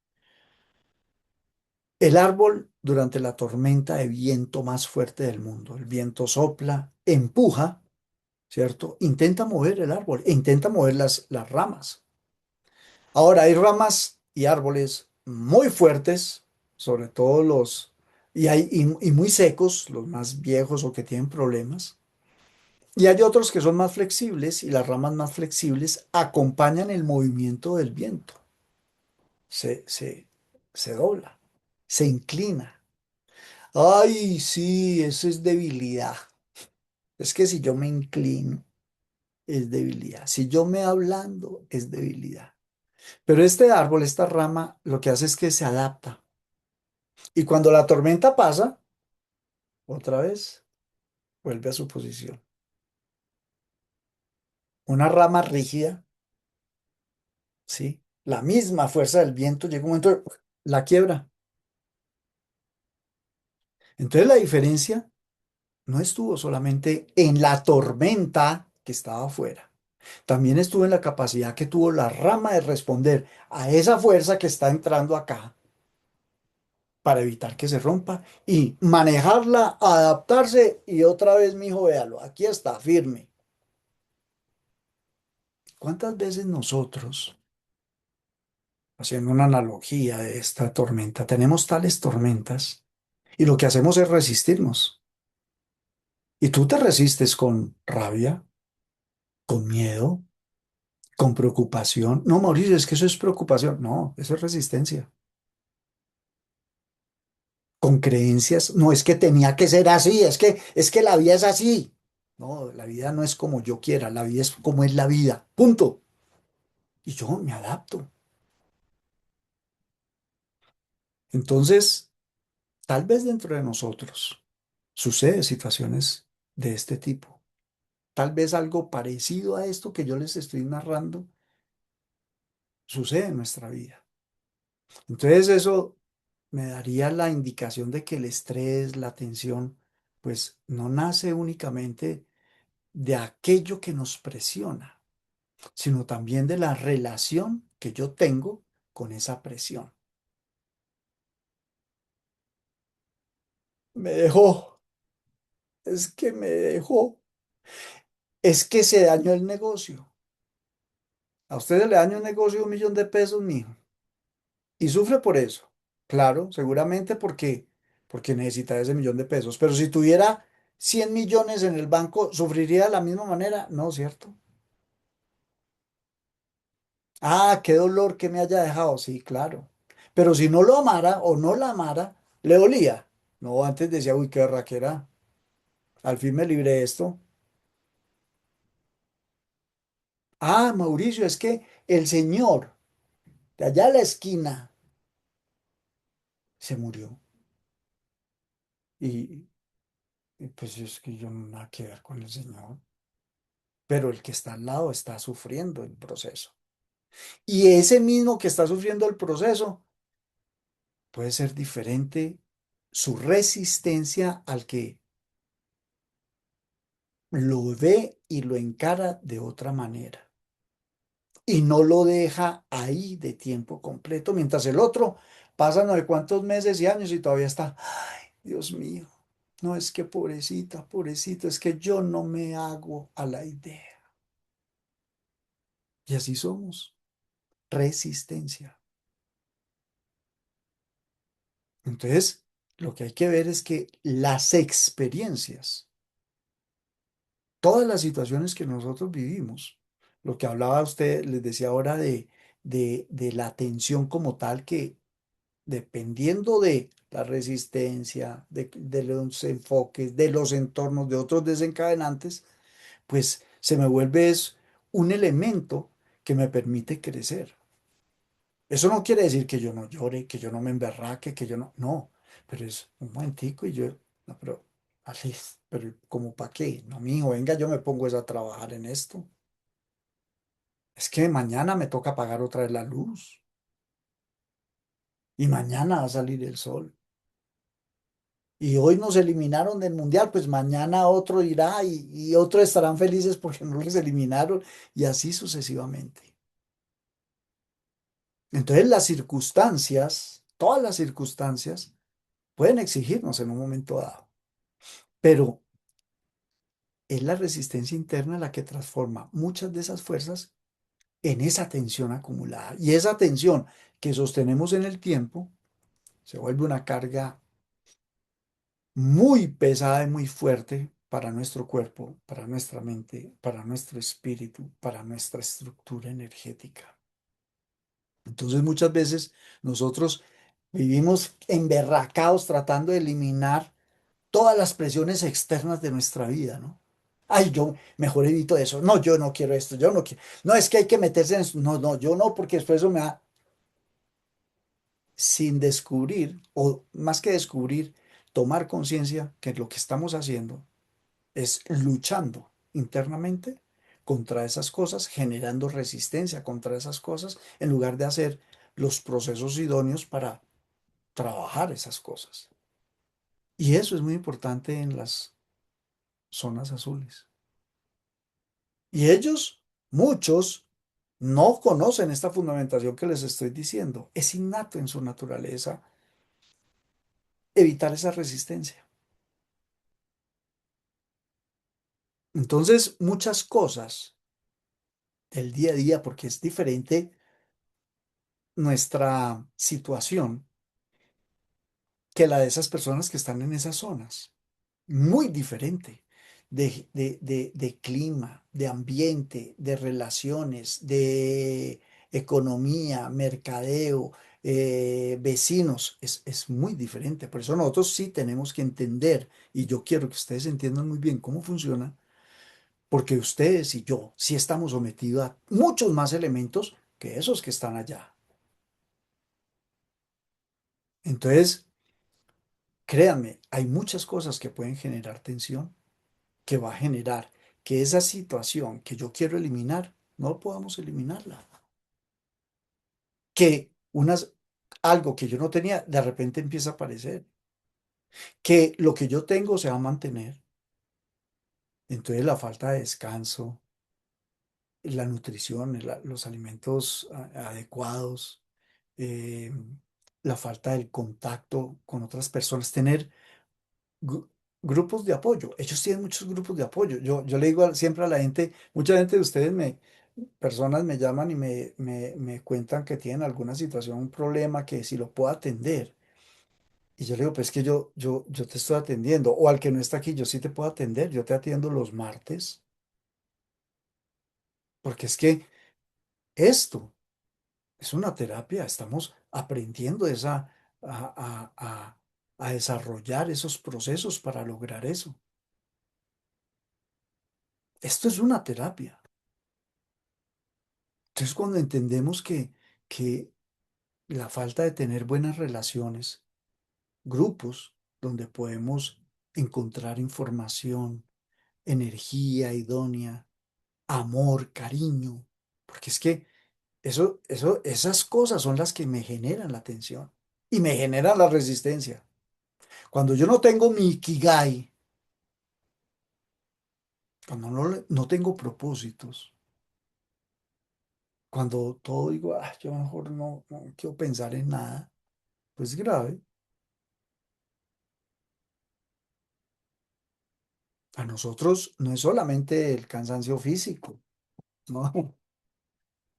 Speaker 1: El árbol durante la tormenta de viento más fuerte del mundo, el viento sopla, empuja, ¿cierto? Intenta mover el árbol, e intenta mover las ramas. Ahora, hay ramas y árboles muy fuertes, sobre todo y muy secos, los más viejos o que tienen problemas. Y hay otros que son más flexibles y las ramas más flexibles acompañan el movimiento del viento. Se, se, se dobla, se inclina. Ay, sí, eso es debilidad. Es que si yo me inclino, es debilidad. Si yo me ablando, es debilidad. Pero este árbol, esta rama, lo que hace es que se adapta. Y cuando la tormenta pasa, otra vez vuelve a su posición. Una rama rígida, ¿sí? La misma fuerza del viento llega un momento, la quiebra. Entonces la diferencia no estuvo solamente en la tormenta que estaba afuera. También estuvo en la capacidad que tuvo la rama de responder a esa fuerza que está entrando acá para evitar que se rompa y manejarla, adaptarse y otra vez, mi hijo, véalo, aquí está, firme. ¿Cuántas veces nosotros, haciendo una analogía de esta tormenta, tenemos tales tormentas y lo que hacemos es resistirnos? Y tú te resistes con rabia, con miedo, con preocupación. No, Mauricio, es que eso es preocupación. No, eso es resistencia. Con creencias. No, es que tenía que ser así, es que la vida es así. No, la vida no es como yo quiera, la vida es como es la vida. Punto. Y yo me adapto. Entonces, tal vez dentro de nosotros sucede situaciones de este tipo. Tal vez algo parecido a esto que yo les estoy narrando sucede en nuestra vida. Entonces, eso me daría la indicación de que el estrés, la tensión, pues no nace únicamente de aquello que nos presiona, sino también de la relación que yo tengo con esa presión. Me dejó, es que me dejó, es que se dañó el negocio. A ustedes le dañó un negocio de 1 millón de pesos, mijo, y sufre por eso. Claro, seguramente porque necesita ese 1 millón de pesos. Pero si tuviera 100 millones en el banco, ¿sufriría de la misma manera? No, ¿cierto? Ah, qué dolor que me haya dejado. Sí, claro. Pero si no lo amara o no la amara, le dolía. No, antes decía, uy, qué raquera. Al fin me libré de esto. Ah, Mauricio, es que el señor de allá a la esquina se murió. Y, y pues es que yo no nada que ver con el señor. Pero el que está al lado está sufriendo el proceso. Y ese mismo que está sufriendo el proceso puede ser diferente su resistencia al que lo ve y lo encara de otra manera. Y no lo deja ahí de tiempo completo, mientras el otro pasa no sé cuántos meses y años y todavía está, ay, Dios mío, no es que pobrecita, pobrecito, es que yo no me hago a la idea. Y así somos, resistencia. Entonces, lo que hay que ver es que las experiencias, todas las situaciones que nosotros vivimos, lo que hablaba usted, les decía ahora de la atención como tal, que dependiendo de la resistencia, de los enfoques, de los entornos, de otros desencadenantes, pues se me vuelve es un elemento que me permite crecer. Eso no quiere decir que yo no llore, que yo no me emberraque, que yo no, no, pero es un momentico y yo, no, pero, Alice, pero ¿como para qué? No, mijo, venga, yo me pongo es a trabajar en esto. Es que mañana me toca pagar otra vez la luz y mañana va a salir el sol. Y hoy nos eliminaron del mundial, pues mañana otro irá y otros estarán felices porque no les eliminaron y así sucesivamente. Entonces las circunstancias, todas las circunstancias, pueden exigirnos en un momento dado, pero es la resistencia interna la que transforma muchas de esas fuerzas en esa tensión acumulada. Y esa tensión que sostenemos en el tiempo se vuelve una carga muy pesada y muy fuerte para nuestro cuerpo, para nuestra mente, para nuestro espíritu, para nuestra estructura energética. Entonces muchas veces nosotros vivimos emberracados tratando de eliminar todas las presiones externas de nuestra vida, ¿no? Ay, yo mejor evito eso. No, yo no quiero esto, yo no quiero. No, es que hay que meterse en eso. No, no, yo no, porque después eso me da sin descubrir, o más que descubrir, tomar conciencia que lo que estamos haciendo es luchando internamente contra esas cosas, generando resistencia contra esas cosas, en lugar de hacer los procesos idóneos para trabajar esas cosas. Y eso es muy importante en las zonas azules. Y ellos, muchos, no conocen esta fundamentación que les estoy diciendo. Es innato en su naturaleza evitar esa resistencia. Entonces, muchas cosas del día a día, porque es diferente nuestra situación que la de esas personas que están en esas zonas. Muy diferente de clima, de ambiente, de relaciones, de economía, mercadeo, vecinos. Es muy diferente. Por eso nosotros sí tenemos que entender, y yo quiero que ustedes entiendan muy bien cómo funciona, porque ustedes y yo sí estamos sometidos a muchos más elementos que esos que están allá. Entonces, créanme, hay muchas cosas que pueden generar tensión, que va a generar que esa situación que yo quiero eliminar, no podamos eliminarla. Que algo que yo no tenía, de repente empieza a aparecer. Que lo que yo tengo se va a mantener. Entonces la falta de descanso, la nutrición, los alimentos adecuados, eh, la falta del contacto con otras personas, tener gru- grupos de apoyo. Ellos tienen muchos grupos de apoyo. Yo le digo siempre a la gente, mucha gente de ustedes personas me llaman y me cuentan que tienen alguna situación, un problema, que si lo puedo atender. Y yo le digo, pues es que yo te estoy atendiendo. O al que no está aquí, yo sí te puedo atender. Yo te atiendo los martes. Porque es que esto es una terapia. Estamos aprendiendo a desarrollar esos procesos para lograr eso. Esto es una terapia. Entonces, cuando entendemos que la falta de tener buenas relaciones, grupos donde podemos encontrar información, energía idónea, amor, cariño, porque es que esas cosas son las que me generan la tensión y me generan la resistencia. Cuando yo no tengo mi ikigai, cuando no tengo propósitos, cuando todo digo, ah, yo mejor no quiero pensar en nada, pues grave. A nosotros no es solamente el cansancio físico, no,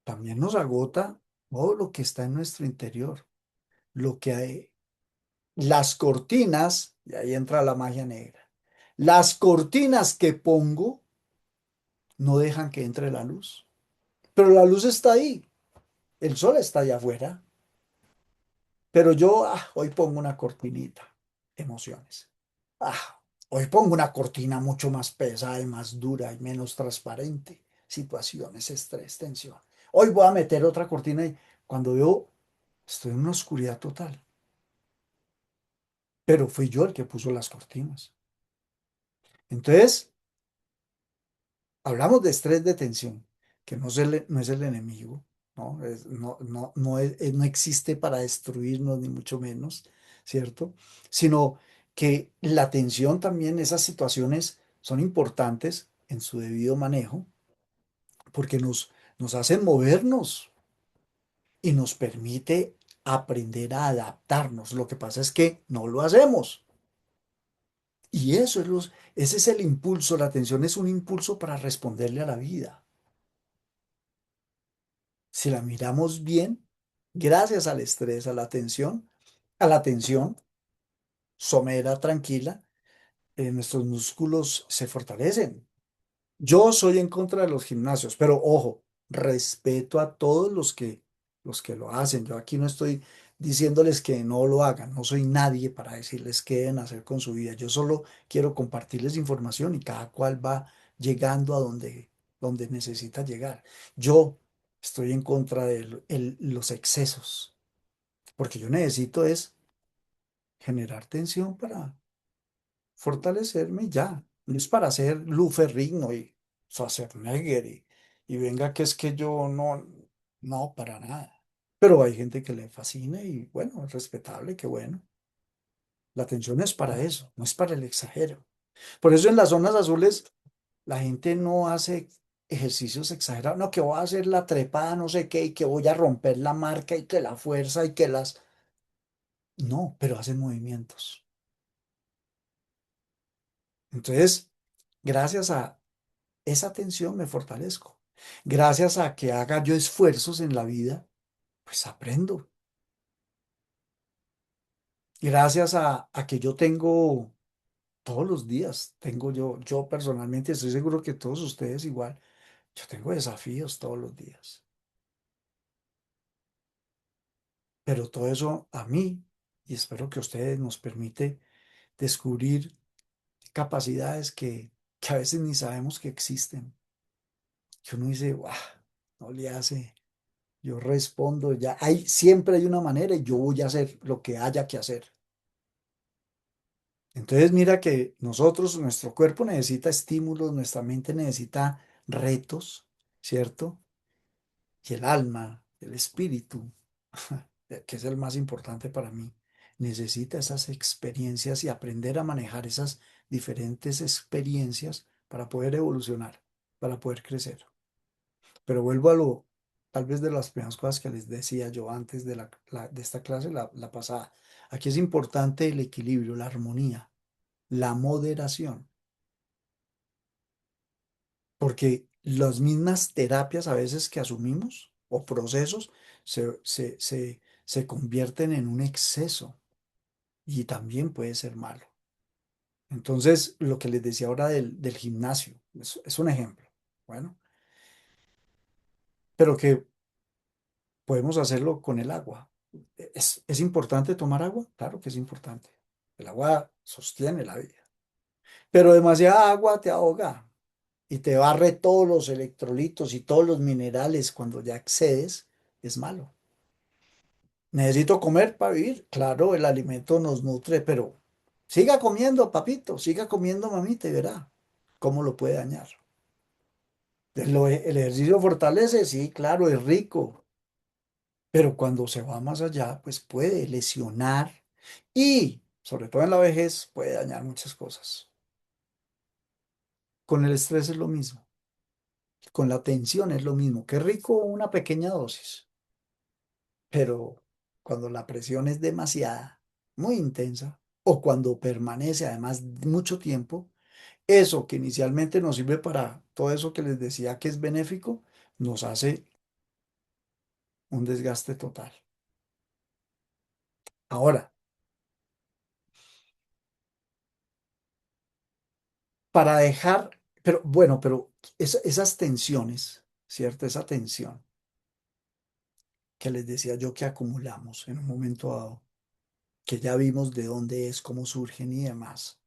Speaker 1: también nos agota todo lo que está en nuestro interior, lo que hay, las cortinas, y ahí entra la magia negra, las cortinas que pongo no dejan que entre la luz, pero la luz está ahí, el sol está allá afuera, pero yo hoy pongo una cortinita, emociones. Hoy pongo una cortina mucho más pesada y más dura y menos transparente. Situaciones, estrés, tensión. Hoy voy a meter otra cortina y cuando veo, estoy en una oscuridad total. Pero fui yo el que puso las cortinas. Entonces, hablamos de estrés de tensión, que no es el enemigo, ¿no? No existe para destruirnos, ni mucho menos, ¿cierto? Sino que la tensión también, esas situaciones son importantes en su debido manejo, porque nos hacen movernos y nos permite aprender a adaptarnos. Lo que pasa es que no lo hacemos. Y ese es el impulso, la atención es un impulso para responderle a la vida. Si la miramos bien, gracias al estrés, a la tensión somera, tranquila, nuestros músculos se fortalecen. Yo soy en contra de los gimnasios, pero ojo, respeto a todos los que lo hacen. Yo aquí no estoy diciéndoles que no lo hagan, no soy nadie para decirles qué deben hacer con su vida. Yo solo quiero compartirles información y cada cual va llegando a donde necesita llegar. Yo estoy en contra de los excesos, porque yo necesito es generar tensión para fortalecerme y ya. No es para hacer Luferrigno y Schwarzenegger y venga que es que yo no, para nada. Pero hay gente que le fascina y bueno, es respetable, qué bueno. La atención es para eso, no es para el exagero. Por eso en las zonas azules la gente no hace ejercicios exagerados. No, que voy a hacer la trepada, no sé qué, y que voy a romper la marca y que la fuerza y que las... No, pero hacen movimientos. Entonces, gracias a esa tensión me fortalezco. Gracias a que haga yo esfuerzos en la vida, pues aprendo. Gracias a que yo tengo todos los días, yo personalmente estoy seguro que todos ustedes igual, yo tengo desafíos todos los días. Pero todo eso a mí, y espero que a ustedes nos permite descubrir capacidades que a veces ni sabemos que existen. Que uno dice, "Guau, no le hace. Yo respondo, ya siempre hay una manera y yo voy a hacer lo que haya que hacer. Entonces mira que nuestro cuerpo necesita estímulos, nuestra mente necesita retos, ¿cierto? Y el alma, el espíritu, que es el más importante para mí, necesita esas experiencias y aprender a manejar esas diferentes experiencias para poder evolucionar, para poder crecer. Pero vuelvo a lo, tal vez de las primeras cosas que les decía yo antes de, de esta clase, la pasada. Aquí es importante el equilibrio, la armonía, la moderación, porque las mismas terapias a veces que asumimos o procesos se convierten en un exceso y también puede ser malo. Entonces, lo que les decía ahora del gimnasio, es un ejemplo. Bueno, pero que podemos hacerlo con el agua. ¿Es importante tomar agua? Claro que es importante. El agua sostiene la vida. Pero demasiada agua te ahoga y te barre todos los electrolitos y todos los minerales cuando ya excedes, es malo. Necesito comer para vivir. Claro, el alimento nos nutre, pero siga comiendo, papito, siga comiendo, mamita, y verá cómo lo puede dañar. El ejercicio fortalece, sí, claro, es rico, pero cuando se va más allá, pues puede lesionar y, sobre todo en la vejez, puede dañar muchas cosas. Con el estrés es lo mismo, con la tensión es lo mismo. Qué rico una pequeña dosis, pero cuando la presión es demasiada, muy intensa, o cuando permanece además mucho tiempo, eso que inicialmente nos sirve para todo eso que les decía que es benéfico, nos hace un desgaste total. Ahora, para dejar, pero bueno, pero esas tensiones, ¿cierto? Esa tensión que les decía yo que acumulamos en un momento dado, que ya vimos de dónde es, cómo surgen y demás,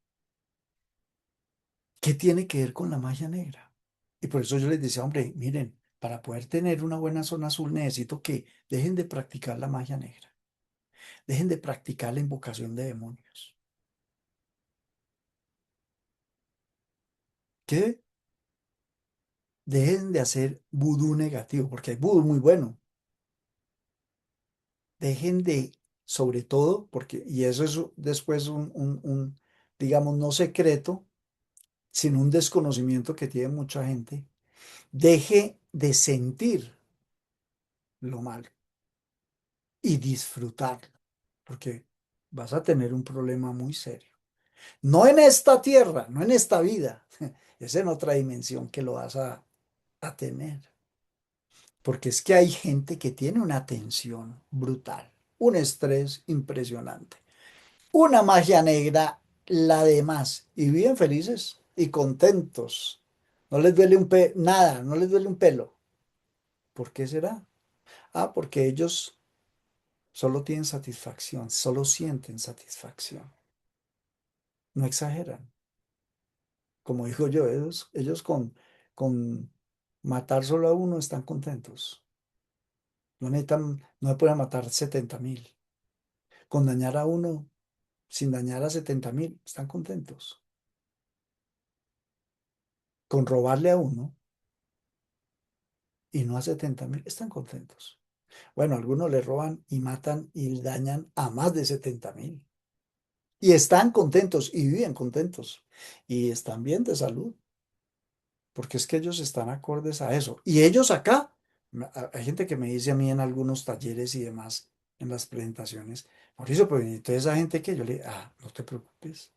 Speaker 1: ¿qué tiene que ver con la magia negra? Y por eso yo les decía, hombre, miren, para poder tener una buena zona azul necesito que dejen de practicar la magia negra, dejen de practicar la invocación de demonios, que dejen de hacer vudú negativo, porque hay vudú muy bueno. Dejen de, sobre todo, porque, y eso es después digamos, no secreto, sino un desconocimiento que tiene mucha gente, deje de sentir lo malo y disfrutarlo, porque vas a tener un problema muy serio. No en esta tierra, no en esta vida, es en otra dimensión que lo vas a tener, porque es que hay gente que tiene una tensión brutal, un estrés impresionante. Una magia negra, la de más, y viven felices y contentos. No les duele nada, no les duele un pelo. ¿Por qué será? Ah, porque ellos solo tienen satisfacción, solo sienten satisfacción. No exageran. Como digo yo, ellos con matar solo a uno están contentos. No necesitan, no se pueden matar 70.000. Con dañar a uno sin dañar a 70.000, están contentos. Con robarle a uno y no a 70.000, están contentos. Bueno, algunos le roban y matan y dañan a más de 70.000. Y están contentos y viven contentos. Y están bien de salud, porque es que ellos están acordes a eso. Y ellos acá, hay gente que me dice a mí en algunos talleres y demás, en las presentaciones, Mauricio, pero entonces esa gente que yo le, no te preocupes.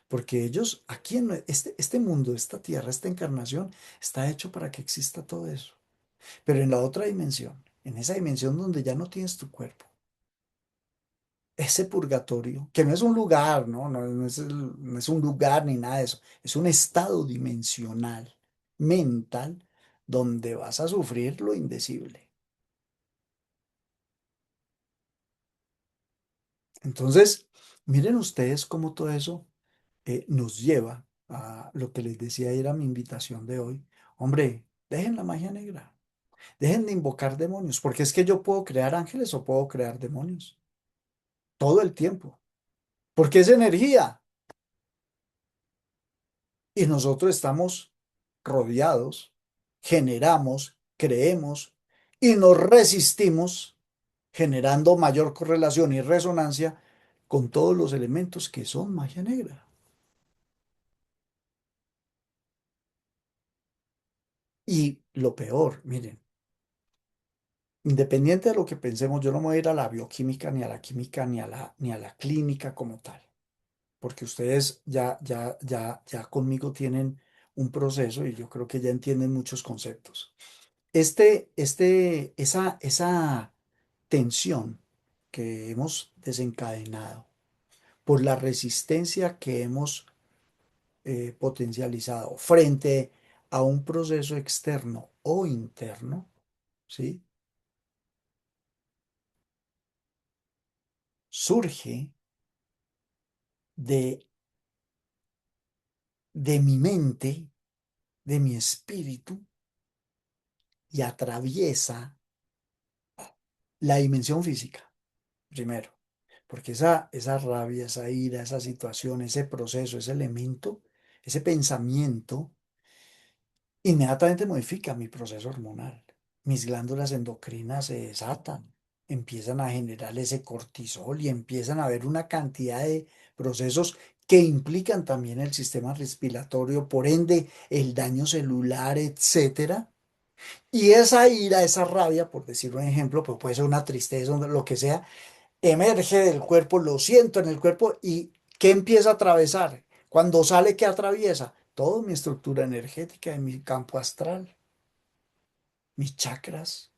Speaker 1: Porque ellos, aquí en este mundo, esta tierra, esta encarnación, está hecho para que exista todo eso. Pero en la otra dimensión, en esa dimensión donde ya no tienes tu cuerpo, ese purgatorio, que no es un lugar, ¿no? No es un lugar ni nada de eso, es un estado dimensional, mental, donde vas a sufrir lo indecible. Entonces, miren ustedes cómo todo eso nos lleva a lo que les decía era mi invitación de hoy. Hombre, dejen la magia negra, dejen de invocar demonios, porque es que yo puedo crear ángeles o puedo crear demonios todo el tiempo. Porque es energía y nosotros estamos rodeados, generamos, creemos y nos resistimos generando mayor correlación y resonancia con todos los elementos que son magia negra. Y lo peor, miren, independiente de lo que pensemos, yo no me voy a ir a la bioquímica, ni a la química, ni a la clínica como tal, porque ustedes ya conmigo tienen un proceso y yo creo que ya entienden muchos conceptos. Esa tensión que hemos desencadenado por la resistencia que hemos potencializado frente a un proceso externo o interno, ¿sí? Surge de, de mi mente, de mi espíritu y atraviesa la dimensión física, primero. Porque esa rabia, esa ira, esa situación, ese proceso, ese elemento, ese pensamiento, inmediatamente modifica mi proceso hormonal. Mis glándulas endocrinas se desatan, empiezan a generar ese cortisol y empiezan a haber una cantidad de procesos que implican también el sistema respiratorio, por ende el daño celular, etcétera. Y esa ira, esa rabia, por decir un ejemplo, pues puede ser una tristeza, lo que sea, emerge del cuerpo, lo siento en el cuerpo y ¿qué empieza a atravesar? Cuando sale, ¿qué atraviesa? Toda mi estructura energética en mi campo astral, mis chakras,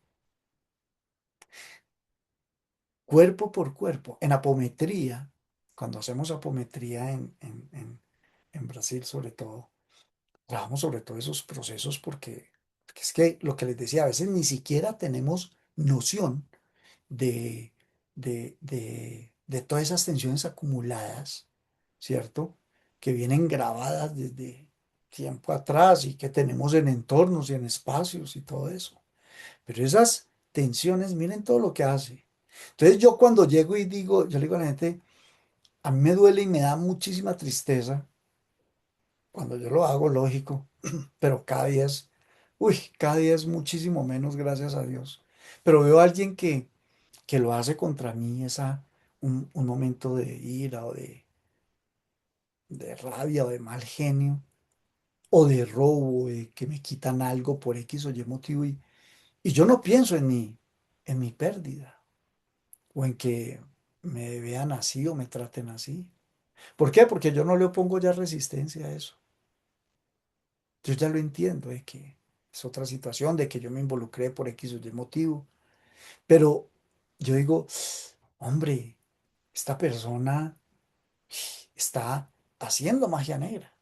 Speaker 1: cuerpo por cuerpo, en apometría, cuando hacemos apometría en Brasil sobre todo, trabajamos sobre todo esos procesos porque es que lo que les decía, a veces ni siquiera tenemos noción de, de todas esas tensiones acumuladas, ¿cierto? Que vienen grabadas desde tiempo atrás y que tenemos en entornos y en espacios y todo eso. Pero esas tensiones, miren todo lo que hace. Entonces yo cuando llego y digo, yo le digo a la gente, a mí me duele y me da muchísima tristeza cuando yo lo hago, lógico, pero cada día es muchísimo menos, gracias a Dios. Pero veo a alguien que lo hace contra mí, un momento de ira o de rabia o de mal genio o de robo, de que me quitan algo por X o Y motivo y yo no pienso en mi pérdida o en que me vean así o me traten así. ¿Por qué? Porque yo no le opongo ya resistencia a eso. Yo ya lo entiendo de que es otra situación, de que yo me involucré por X o Y motivo. Pero yo digo, hombre, esta persona está haciendo magia negra,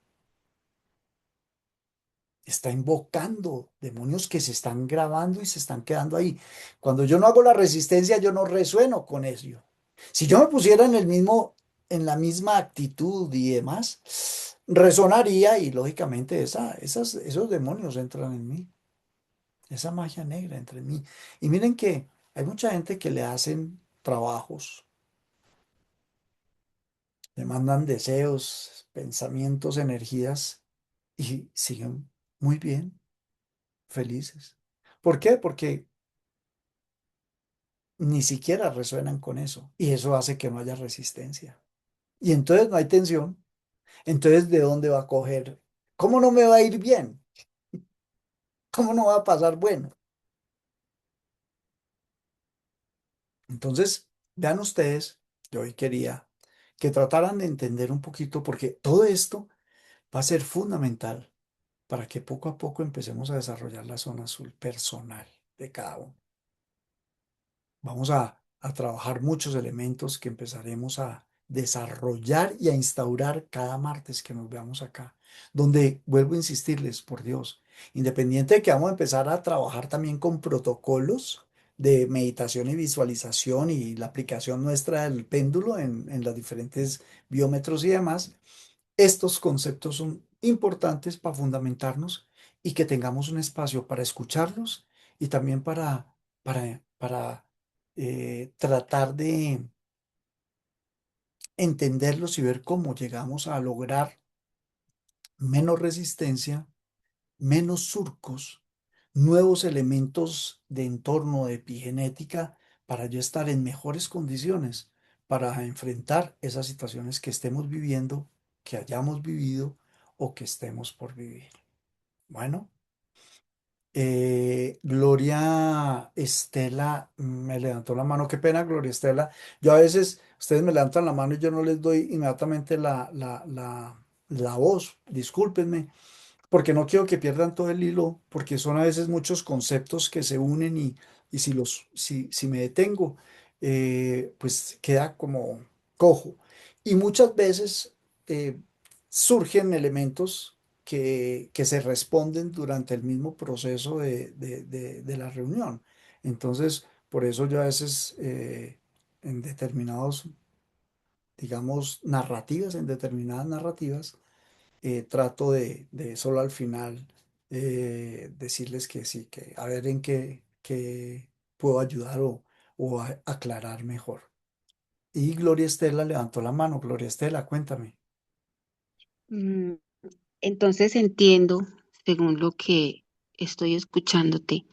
Speaker 1: está invocando demonios que se están grabando y se están quedando ahí. Cuando yo no hago la resistencia, yo no resueno con ello. Si yo me pusiera en la misma actitud y demás, resonaría y lógicamente esos demonios entran en mí, esa magia negra entra en mí. Y miren que hay mucha gente que le hacen trabajos, le mandan deseos, pensamientos, energías y siguen muy bien, felices. ¿Por qué? Porque ni siquiera resuenan con eso y eso hace que no haya resistencia. Y entonces no hay tensión. Entonces, ¿de dónde va a coger? ¿Cómo no me va a ir bien? ¿Cómo no va a pasar bueno? Entonces, vean ustedes, yo hoy quería que trataran de entender un poquito, porque todo esto va a ser fundamental para que poco a poco empecemos a desarrollar la zona azul personal de cada uno. Vamos a trabajar muchos elementos que empezaremos a desarrollar y a instaurar cada martes que nos veamos acá, donde vuelvo a insistirles, por Dios, independiente de que vamos a empezar a trabajar también con protocolos de meditación y visualización y la aplicación nuestra del péndulo en los diferentes biómetros y demás, estos conceptos son importantes para fundamentarnos y que tengamos un espacio para escuclos y también para tratar de entenderlos y ver cómo llegamos a lograr menos resistencia, menos surcos, nuevos elementos de entorno, de epigenética, para yo estar en mejores condiciones para enfrentar esas situaciones que estemos viviendo, que hayamos vivido o que estemos por vivir. Bueno, Gloria Estela me levantó la mano. Qué pena, Gloria Estela. Yo a veces, ustedes me levantan la mano y yo no les doy inmediatamente la voz. Discúlpenme porque no quiero que pierdan todo el hilo, porque son a veces muchos conceptos que se unen y si me detengo, pues queda como cojo. Y muchas veces eh, surgen elementos que se responden durante el mismo proceso de la reunión. Entonces, por eso yo a veces en determinados, digamos, narrativas, en determinadas narrativas, trato de solo al final decirles que sí, que a ver en qué puedo ayudar o aclarar mejor. Y Gloria Estela levantó la mano. Gloria Estela, cuéntame.
Speaker 3: Mm, Entonces entiendo, según lo que estoy escuchándote,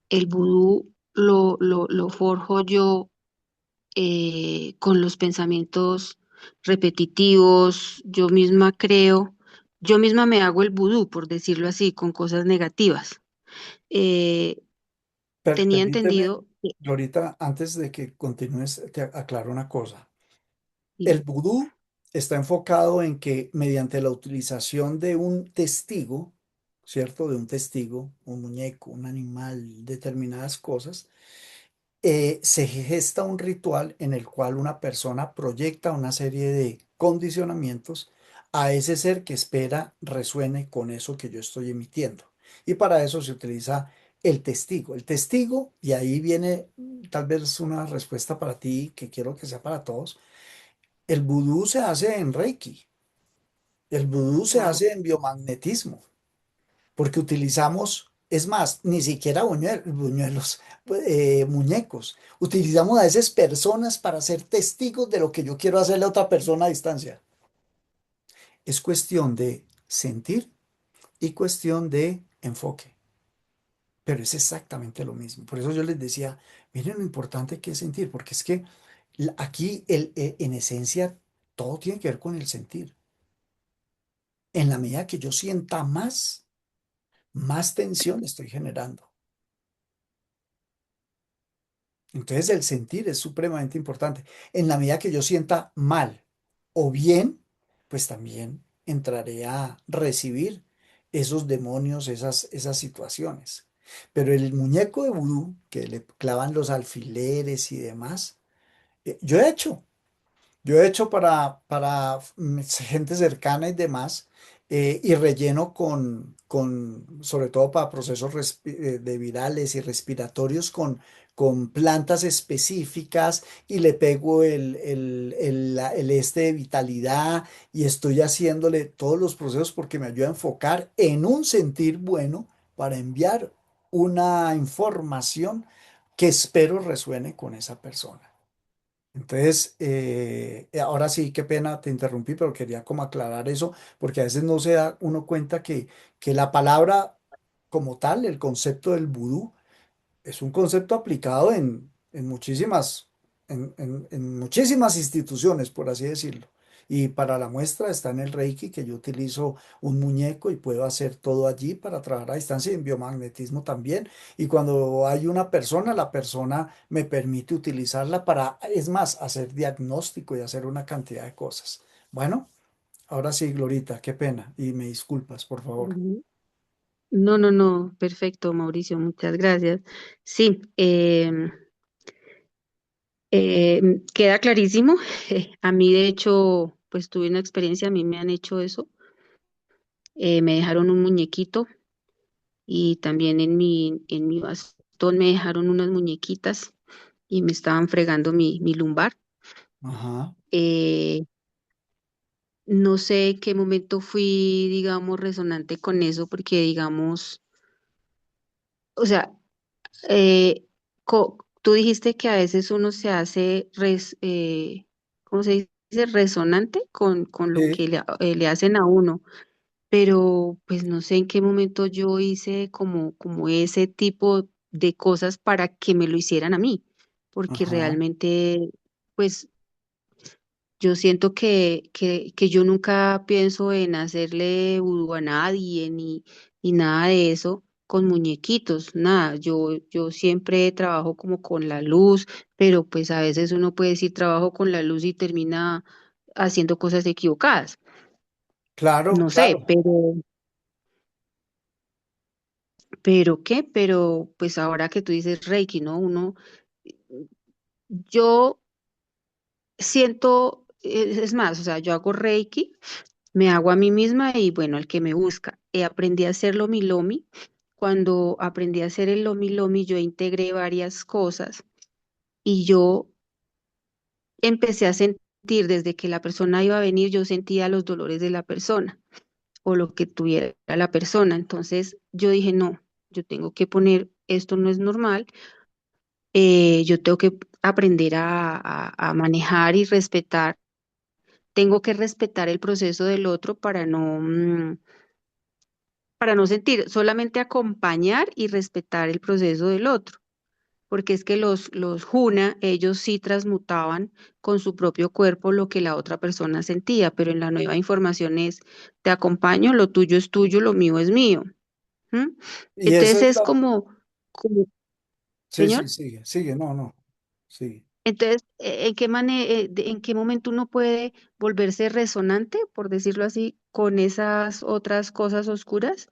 Speaker 3: el vudú lo forjo yo con los pensamientos repetitivos, yo misma creo, yo misma me hago el vudú, por decirlo así, con cosas negativas. Eh, Tenía
Speaker 1: Permíteme,
Speaker 3: entendido que
Speaker 1: Glorita, antes de que continúes, te aclaro una cosa.
Speaker 3: sí,
Speaker 1: El vudú está enfocado en que mediante la utilización de un testigo, ¿cierto? De un testigo, un muñeco, un animal, determinadas cosas, se gesta un ritual en el cual una persona proyecta una serie de condicionamientos a ese ser que espera resuene con eso que yo estoy emitiendo. Y para eso se utiliza el testigo. El testigo, y ahí viene tal vez una respuesta para ti que quiero que sea para todos. El vudú se hace en Reiki, el vudú se
Speaker 3: wow.
Speaker 1: hace en biomagnetismo, porque utilizamos, es más, ni siquiera buñuelos, muñecos. Utilizamos a esas personas para ser testigos de lo que yo quiero hacerle a otra persona a distancia. Es cuestión de sentir y cuestión de enfoque, pero es exactamente lo mismo. Por eso yo les decía, miren lo importante que es sentir, porque es que aquí en esencia todo tiene que ver con el sentir. En la medida que yo sienta más, más tensión estoy generando. Entonces el sentir es supremamente importante. En la medida que yo sienta mal o bien, pues también entraré a recibir esos demonios, esas situaciones. Pero el muñeco de vudú, que le clavan los alfileres y demás, yo he hecho. Yo he hecho para gente cercana y demás, y relleno sobre todo para procesos de virales y respiratorios, con plantas específicas y le pego el este de vitalidad y estoy haciéndole todos los procesos porque me ayuda a enfocar en un sentir bueno para enviar una información que espero resuene con esa persona. Entonces, ahora sí, qué pena, te interrumpí, pero quería como aclarar eso, porque a veces no se da uno cuenta que la palabra como tal, el concepto del vudú, es un concepto aplicado en muchísimas instituciones, por así decirlo. Y para la muestra está en el Reiki, que yo utilizo un muñeco y puedo hacer todo allí para trabajar a distancia y en biomagnetismo también. Y cuando hay una persona, la persona me permite utilizarla para, es más, hacer diagnóstico y hacer una cantidad de cosas. Bueno, ahora sí, Glorita, qué pena. Y me disculpas, por favor.
Speaker 3: Ujú. No, no, no, perfecto, Mauricio, muchas gracias. Sí, queda clarísimo. A mí, de hecho, pues tuve una experiencia, a mí me han hecho eso. Me dejaron un muñequito y también en mi bastón me dejaron unas muñequitas y me estaban fregando mi lumbar.
Speaker 1: Ajá,
Speaker 3: Eh, no sé en qué momento fui, digamos, resonante con eso, porque, digamos, o sea, eh, tú dijiste que a veces uno se hace, ¿cómo se dice? Resonante con lo
Speaker 1: sí,
Speaker 3: que le hacen a uno. Pero pues no sé en qué momento yo hice como ese tipo de cosas para que me lo hicieran a mí, porque
Speaker 1: ajá,
Speaker 3: realmente pues yo siento que yo nunca pienso en hacerle vudú a nadie ni nada de eso. con muñequitos, nada, yo siempre trabajo como con la luz, pero pues a veces uno puede decir trabajo con la luz y termina haciendo cosas equivocadas.
Speaker 1: Claro,
Speaker 3: No sé,
Speaker 1: claro.
Speaker 3: pero ¿qué? Pero pues ahora que tú dices Reiki, ¿no? Yo siento, es más, o sea, yo hago Reiki, me hago a mí misma y bueno, el que me busca. Aprendí a hacer Lomi Lomi. Cuando aprendí a hacer el Lomi Lomi, yo integré varias cosas y yo empecé a sentir desde que la persona iba a venir, yo sentía los dolores de la persona o lo que tuviera la persona. Entonces yo dije, no, yo tengo que poner, esto no es normal, yo tengo que aprender a manejar y respetar. Tengo que respetar el proceso del otro para no sentir, solamente acompañar y respetar el proceso del otro, porque es que los Juna, ellos sí transmutaban con su propio cuerpo lo que la otra persona sentía, pero en la nueva información es, te acompaño, lo tuyo es tuyo, lo mío es mío. ¿M?
Speaker 1: Y eso
Speaker 3: Entonces
Speaker 1: es
Speaker 3: es
Speaker 1: lo...
Speaker 3: como,
Speaker 1: Sí, sí,
Speaker 3: señor,
Speaker 1: sigue, sigue, no, no, sigue.
Speaker 3: entonces, en qué momento uno puede volverse resonante, por decirlo así, con esas otras cosas oscuras?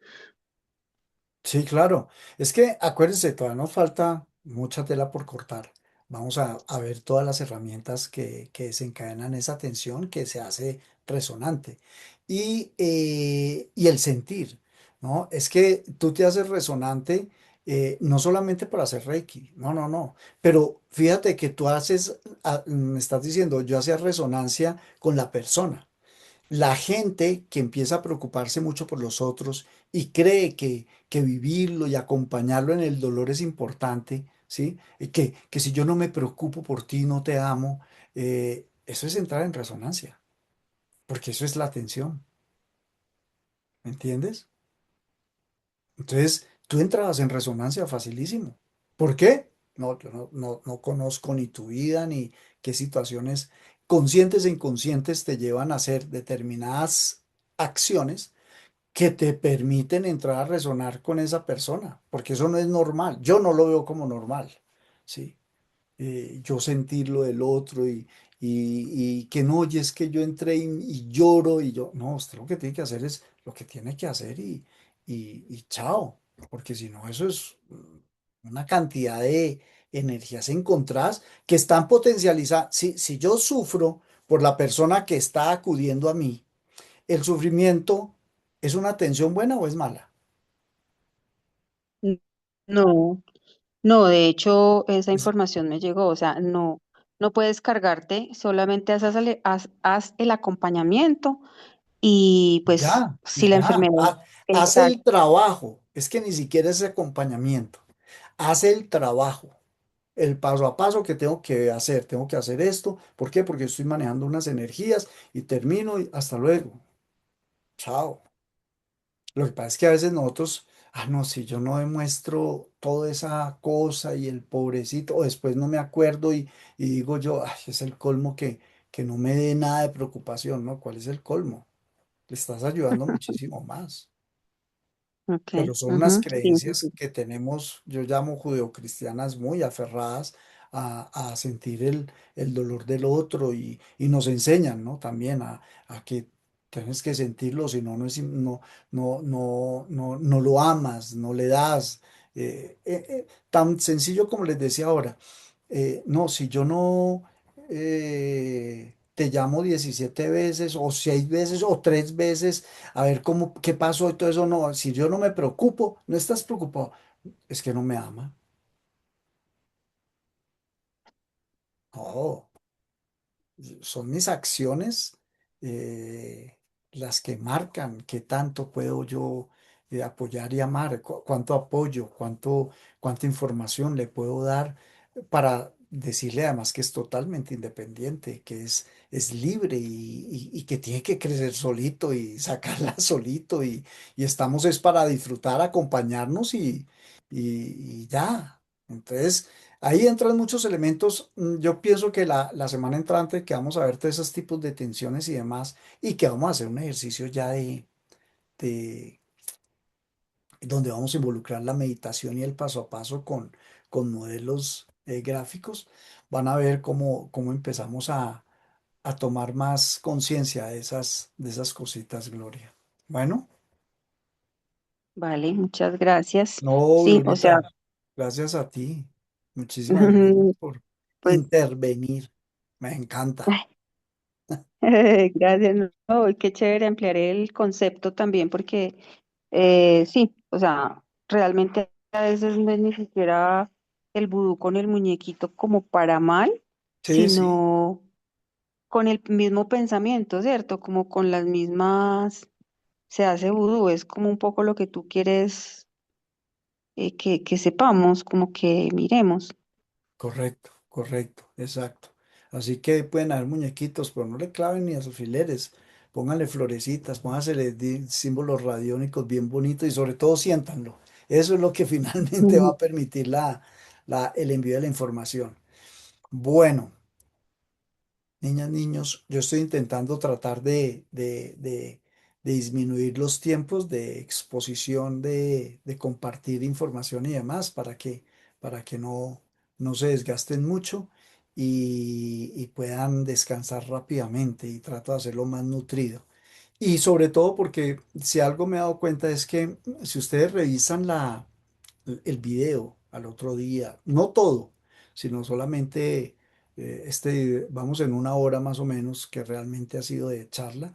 Speaker 1: Sí, claro. Es que acuérdense, todavía nos falta mucha tela por cortar. Vamos a ver todas las herramientas que desencadenan esa tensión que se hace resonante. Y el sentir, ¿no? Es que tú te haces resonante no solamente por hacer Reiki, no, no, no. Pero fíjate que tú haces, me estás diciendo, yo hacía resonancia con la persona. La gente que empieza a preocuparse mucho por los otros y cree que vivirlo y acompañarlo en el dolor es importante, ¿sí? Y que si yo no me preocupo por ti, no te amo, eso es entrar en resonancia, porque eso es la atención, ¿me entiendes? Entonces, tú entrabas en resonancia facilísimo. ¿Por qué? No, yo no conozco ni tu vida ni qué situaciones conscientes e inconscientes te llevan a hacer determinadas acciones que te permiten entrar a resonar con esa persona, porque eso no es normal. Yo no lo veo como normal, ¿sí? Yo sentir lo del otro y que no, y es que yo entré y lloro y yo, no, usted lo que tiene que hacer es lo que tiene que hacer y chao, porque si no, eso es una cantidad de energías encontradas que están potencializadas. Si yo sufro por la persona que está acudiendo a mí, ¿el sufrimiento es una tensión buena o es mala?
Speaker 3: N- No, no, de hecho, esa
Speaker 1: Es,
Speaker 3: información me llegó, o sea, no, no puedes cargarte, solamente haz el acompañamiento y pues
Speaker 1: y
Speaker 3: si la
Speaker 1: ya,
Speaker 3: enfermedad,
Speaker 1: hace
Speaker 3: exacto.
Speaker 1: el trabajo, es que ni siquiera es acompañamiento, hace el trabajo, el paso a paso que tengo que hacer esto, ¿por qué? Porque estoy manejando unas energías y termino y hasta luego, chao. Lo que pasa es que a veces nosotros, no, si yo no demuestro toda esa cosa y el pobrecito, o después no me acuerdo y digo yo, ay, es el colmo que no me dé nada de preocupación, ¿no? ¿Cuál es el colmo? Le estás ayudando muchísimo más. Pero
Speaker 3: Okay,
Speaker 1: son unas
Speaker 3: ujú, sí, sí,
Speaker 1: creencias
Speaker 3: sí.
Speaker 1: que tenemos, yo llamo judeocristianas, muy aferradas a sentir el dolor del otro y nos enseñan, ¿no? También a que tienes que sentirlo, si no, no lo amas, no le das. Tan sencillo como les decía ahora, no, si yo no te llamo 17 veces o 6 veces o 3 veces, a ver cómo, qué pasó y todo eso, no, si yo no me preocupo, no estás preocupado, es que no me ama. No, son mis acciones eh, las que marcan qué tanto puedo yo apoyar y amar, cuánto apoyo, cuánta información le puedo dar para decirle además que es totalmente independiente, que es libre y que tiene que crecer solito y sacarla solito y estamos es para disfrutar, acompañarnos y ya. Entonces... Ahí entran muchos elementos. Yo pienso que la semana entrante que vamos a ver todos esos tipos de tensiones y demás, y que vamos a hacer un ejercicio ya de donde vamos a involucrar la meditación y el paso a paso con modelos gráficos, van a ver cómo empezamos a tomar más conciencia de esas cositas, Gloria. Bueno,
Speaker 3: Vale, muchas gracias.
Speaker 1: no,
Speaker 3: Sí, o sea,
Speaker 1: Glorita, gracias a ti. Muchísimas gracias por
Speaker 3: pues,
Speaker 1: intervenir. Me encanta.
Speaker 3: ay, gracias. No, y qué chévere ampliar el concepto también, porque sí, o sea, realmente a veces no es ni siquiera el vudú con el muñequito como para mal,
Speaker 1: Sí, sí,
Speaker 3: sino con el mismo pensamiento, ¿cierto? Como con las mismas, se hace vudú, es como un poco lo que tú quieres que sepamos, como que miremos.
Speaker 1: correcto, correcto, exacto. Así que pueden haber muñequitos, pero no le claven ni a sus fileres. Pónganle florecitas, póngansele símbolos radiónicos bien bonitos y sobre todo siéntanlo. Eso es lo que finalmente va
Speaker 3: Ujú.
Speaker 1: a permitir el envío de la información. Bueno. Niñas, niños, yo estoy intentando tratar de disminuir los tiempos de exposición, de compartir información y demás para que no se desgasten mucho y puedan descansar rápidamente y trato de hacerlo más nutrido. Y sobre todo porque si algo me he dado cuenta es que si ustedes revisan el video al otro día, no todo, sino solamente vamos en una hora más o menos que realmente ha sido de charla,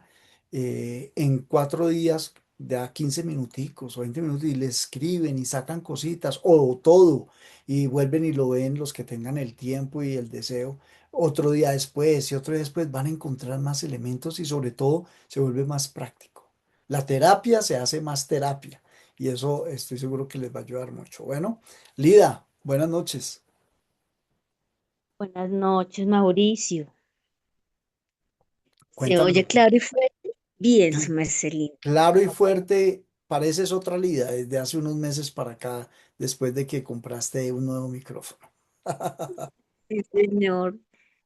Speaker 1: en 4 días da 15 minuticos o 20 minutos y le escriben y sacan cositas o todo y vuelven y lo ven los que tengan el tiempo y el deseo. Otro día después y otro día después van a encontrar más elementos y sobre todo se vuelve más práctico. La terapia se hace más terapia y eso estoy seguro que les va a ayudar mucho. Bueno, Lida, buenas noches.
Speaker 2: Buenas noches, Mauricio. Se
Speaker 1: Cuéntame.
Speaker 2: oye claro y fuerte. Bien, su
Speaker 1: Cl-
Speaker 2: merced lindo.
Speaker 1: Claro y fuerte, pareces otra Lida desde hace unos meses para acá, después de que compraste un nuevo micrófono.
Speaker 2: Sí, señor.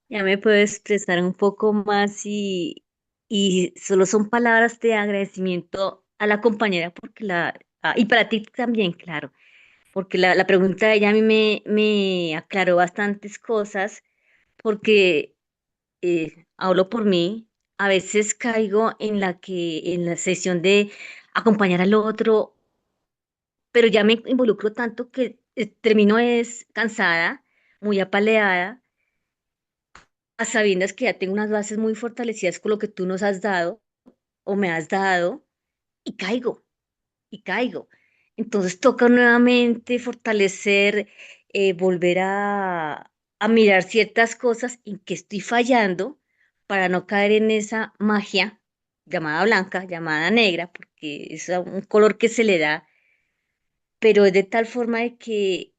Speaker 2: Ya me puedo expresar un poco más y solo son palabras de agradecimiento a la compañera porque y para ti también, claro, porque la pregunta de ella a mí me aclaró bastantes cosas porque hablo por mí, a veces caigo en la sesión de acompañar al otro, pero ya me involucro tanto que termino es cansada, muy apaleada, a sabiendas que ya tengo unas bases muy fortalecidas con lo que tú nos has dado o me has dado, y caigo, y caigo. Entonces toca nuevamente fortalecer, volver a mirar ciertas cosas en que estoy fallando para no caer en esa magia llamada blanca, llamada negra, porque es un color que se le da, pero es de tal forma de que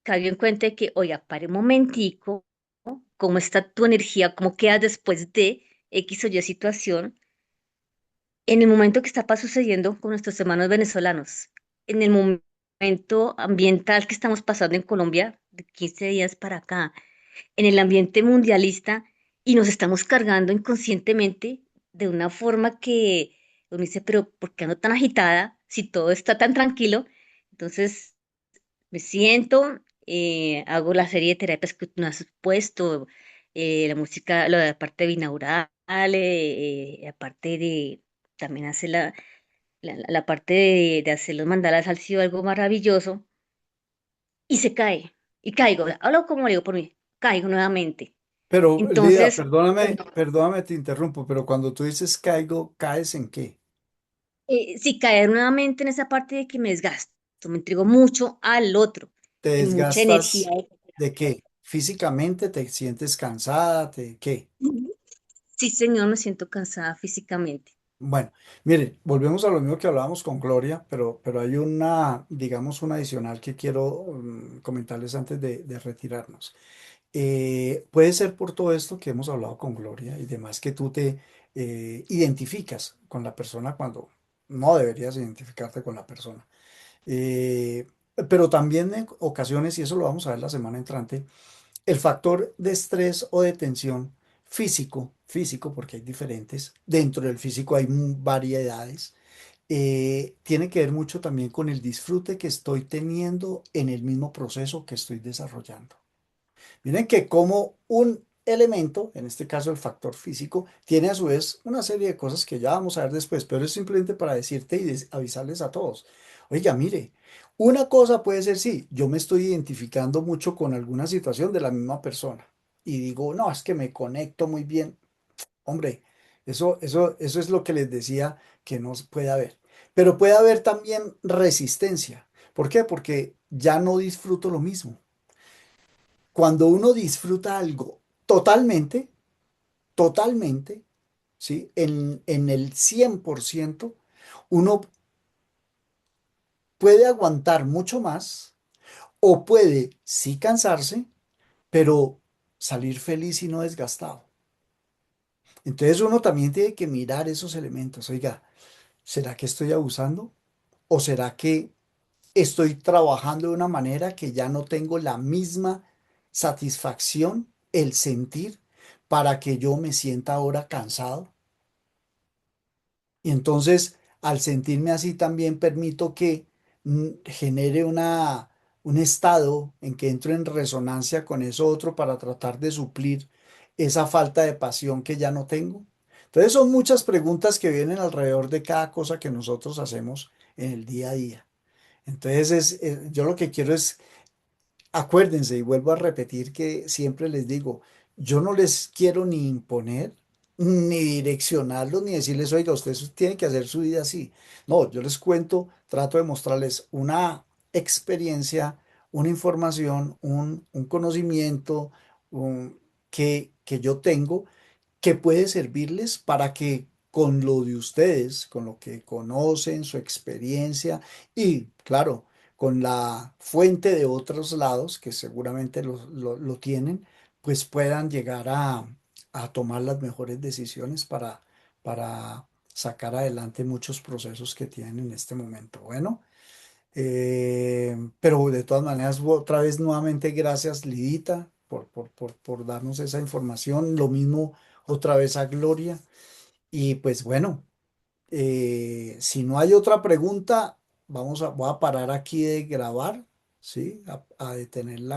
Speaker 2: caigo en cuenta de que, oiga, pare un momentico, ¿no? ¿Cómo está tu energía? ¿Cómo quedas después de X o Y situación? En el momento que está sucediendo con nuestros hermanos venezolanos, en el momento ambiental que estamos pasando en Colombia, de 15 días para acá, en el ambiente mundialista, y nos estamos cargando inconscientemente de una forma que uno dice, pero ¿por qué ando tan agitada si todo está tan tranquilo? Entonces me siento, hago la serie de terapias que tú nos has puesto, la música, la parte binaural, aparte de, también hace la parte de hacer los mandalas ha sido algo maravilloso, y se cae, y caigo, hablo como digo por mí, caigo nuevamente.
Speaker 1: Pero Lida,
Speaker 2: Entonces,
Speaker 1: perdóname, te interrumpo, pero cuando tú dices caigo, ¿caes en qué?
Speaker 2: sí, caer nuevamente en esa parte de que me desgasto, me entrego mucho al otro,
Speaker 1: ¿Te
Speaker 2: en mucha energía.
Speaker 1: desgastas de qué? ¿Físicamente te sientes cansada? ¿Te qué?
Speaker 2: Sí, señor, me siento cansada físicamente.
Speaker 1: Bueno, miren, volvemos a lo mismo que hablábamos con Gloria, pero hay una, digamos, una adicional que quiero comentarles antes de retirarnos. Puede ser por todo esto que hemos hablado con Gloria y demás que tú te identificas con la persona cuando no deberías identificarte con la persona. Eh, pero también en ocasiones, y eso lo vamos a ver la semana entrante, el factor de estrés o de tensión físico, porque hay diferentes, dentro del físico hay variedades, tiene que ver mucho también con el disfrute que estoy teniendo en el mismo proceso que estoy desarrollando. Miren que como un elemento, en este caso el factor físico, tiene a su vez una serie de cosas que ya vamos a ver después, pero es simplemente para decirte y avisarles a todos. Oiga, mire, una cosa puede ser, sí, yo me estoy identificando mucho con alguna situación de la misma persona y digo, no, es que me conecto muy bien. Hombre, eso es lo que les decía que no se puede haber. Pero puede haber también resistencia. ¿Por qué? Porque ya no disfruto lo mismo. Cuando uno disfruta algo totalmente, totalmente, ¿sí? En el 100%, uno puede aguantar mucho más o puede sí cansarse, pero salir feliz y no desgastado. Entonces uno también tiene que mirar esos elementos. Oiga, ¿será que estoy abusando? ¿O será que estoy trabajando de una manera que ya no tengo la misma satisfacción, el sentir, para que yo me sienta ahora cansado? Y entonces, al sentirme así, también permito que genere un estado en que entro en resonancia con eso otro para tratar de suplir esa falta de pasión que ya no tengo. Entonces, son muchas preguntas que vienen alrededor de cada cosa que nosotros hacemos en el día a día. Entonces, yo lo que quiero es, acuérdense, y vuelvo a repetir que siempre les digo, yo no les quiero ni imponer, ni direccionarlos, ni decirles, oiga, ustedes tienen que hacer su vida así. No, yo les cuento, trato de mostrarles una experiencia, una información, un conocimiento que yo tengo que puede servirles para que con lo de ustedes, con lo que conocen, su experiencia y, claro, con la fuente de otros lados, que seguramente lo tienen, pues puedan llegar a tomar las mejores decisiones para sacar adelante muchos procesos que tienen en este momento. Bueno. Pero de todas maneras, otra vez nuevamente gracias Lidita por darnos esa información. Lo mismo otra vez a Gloria. Y pues bueno, si no hay otra pregunta, voy a parar aquí de grabar, ¿sí? A detener la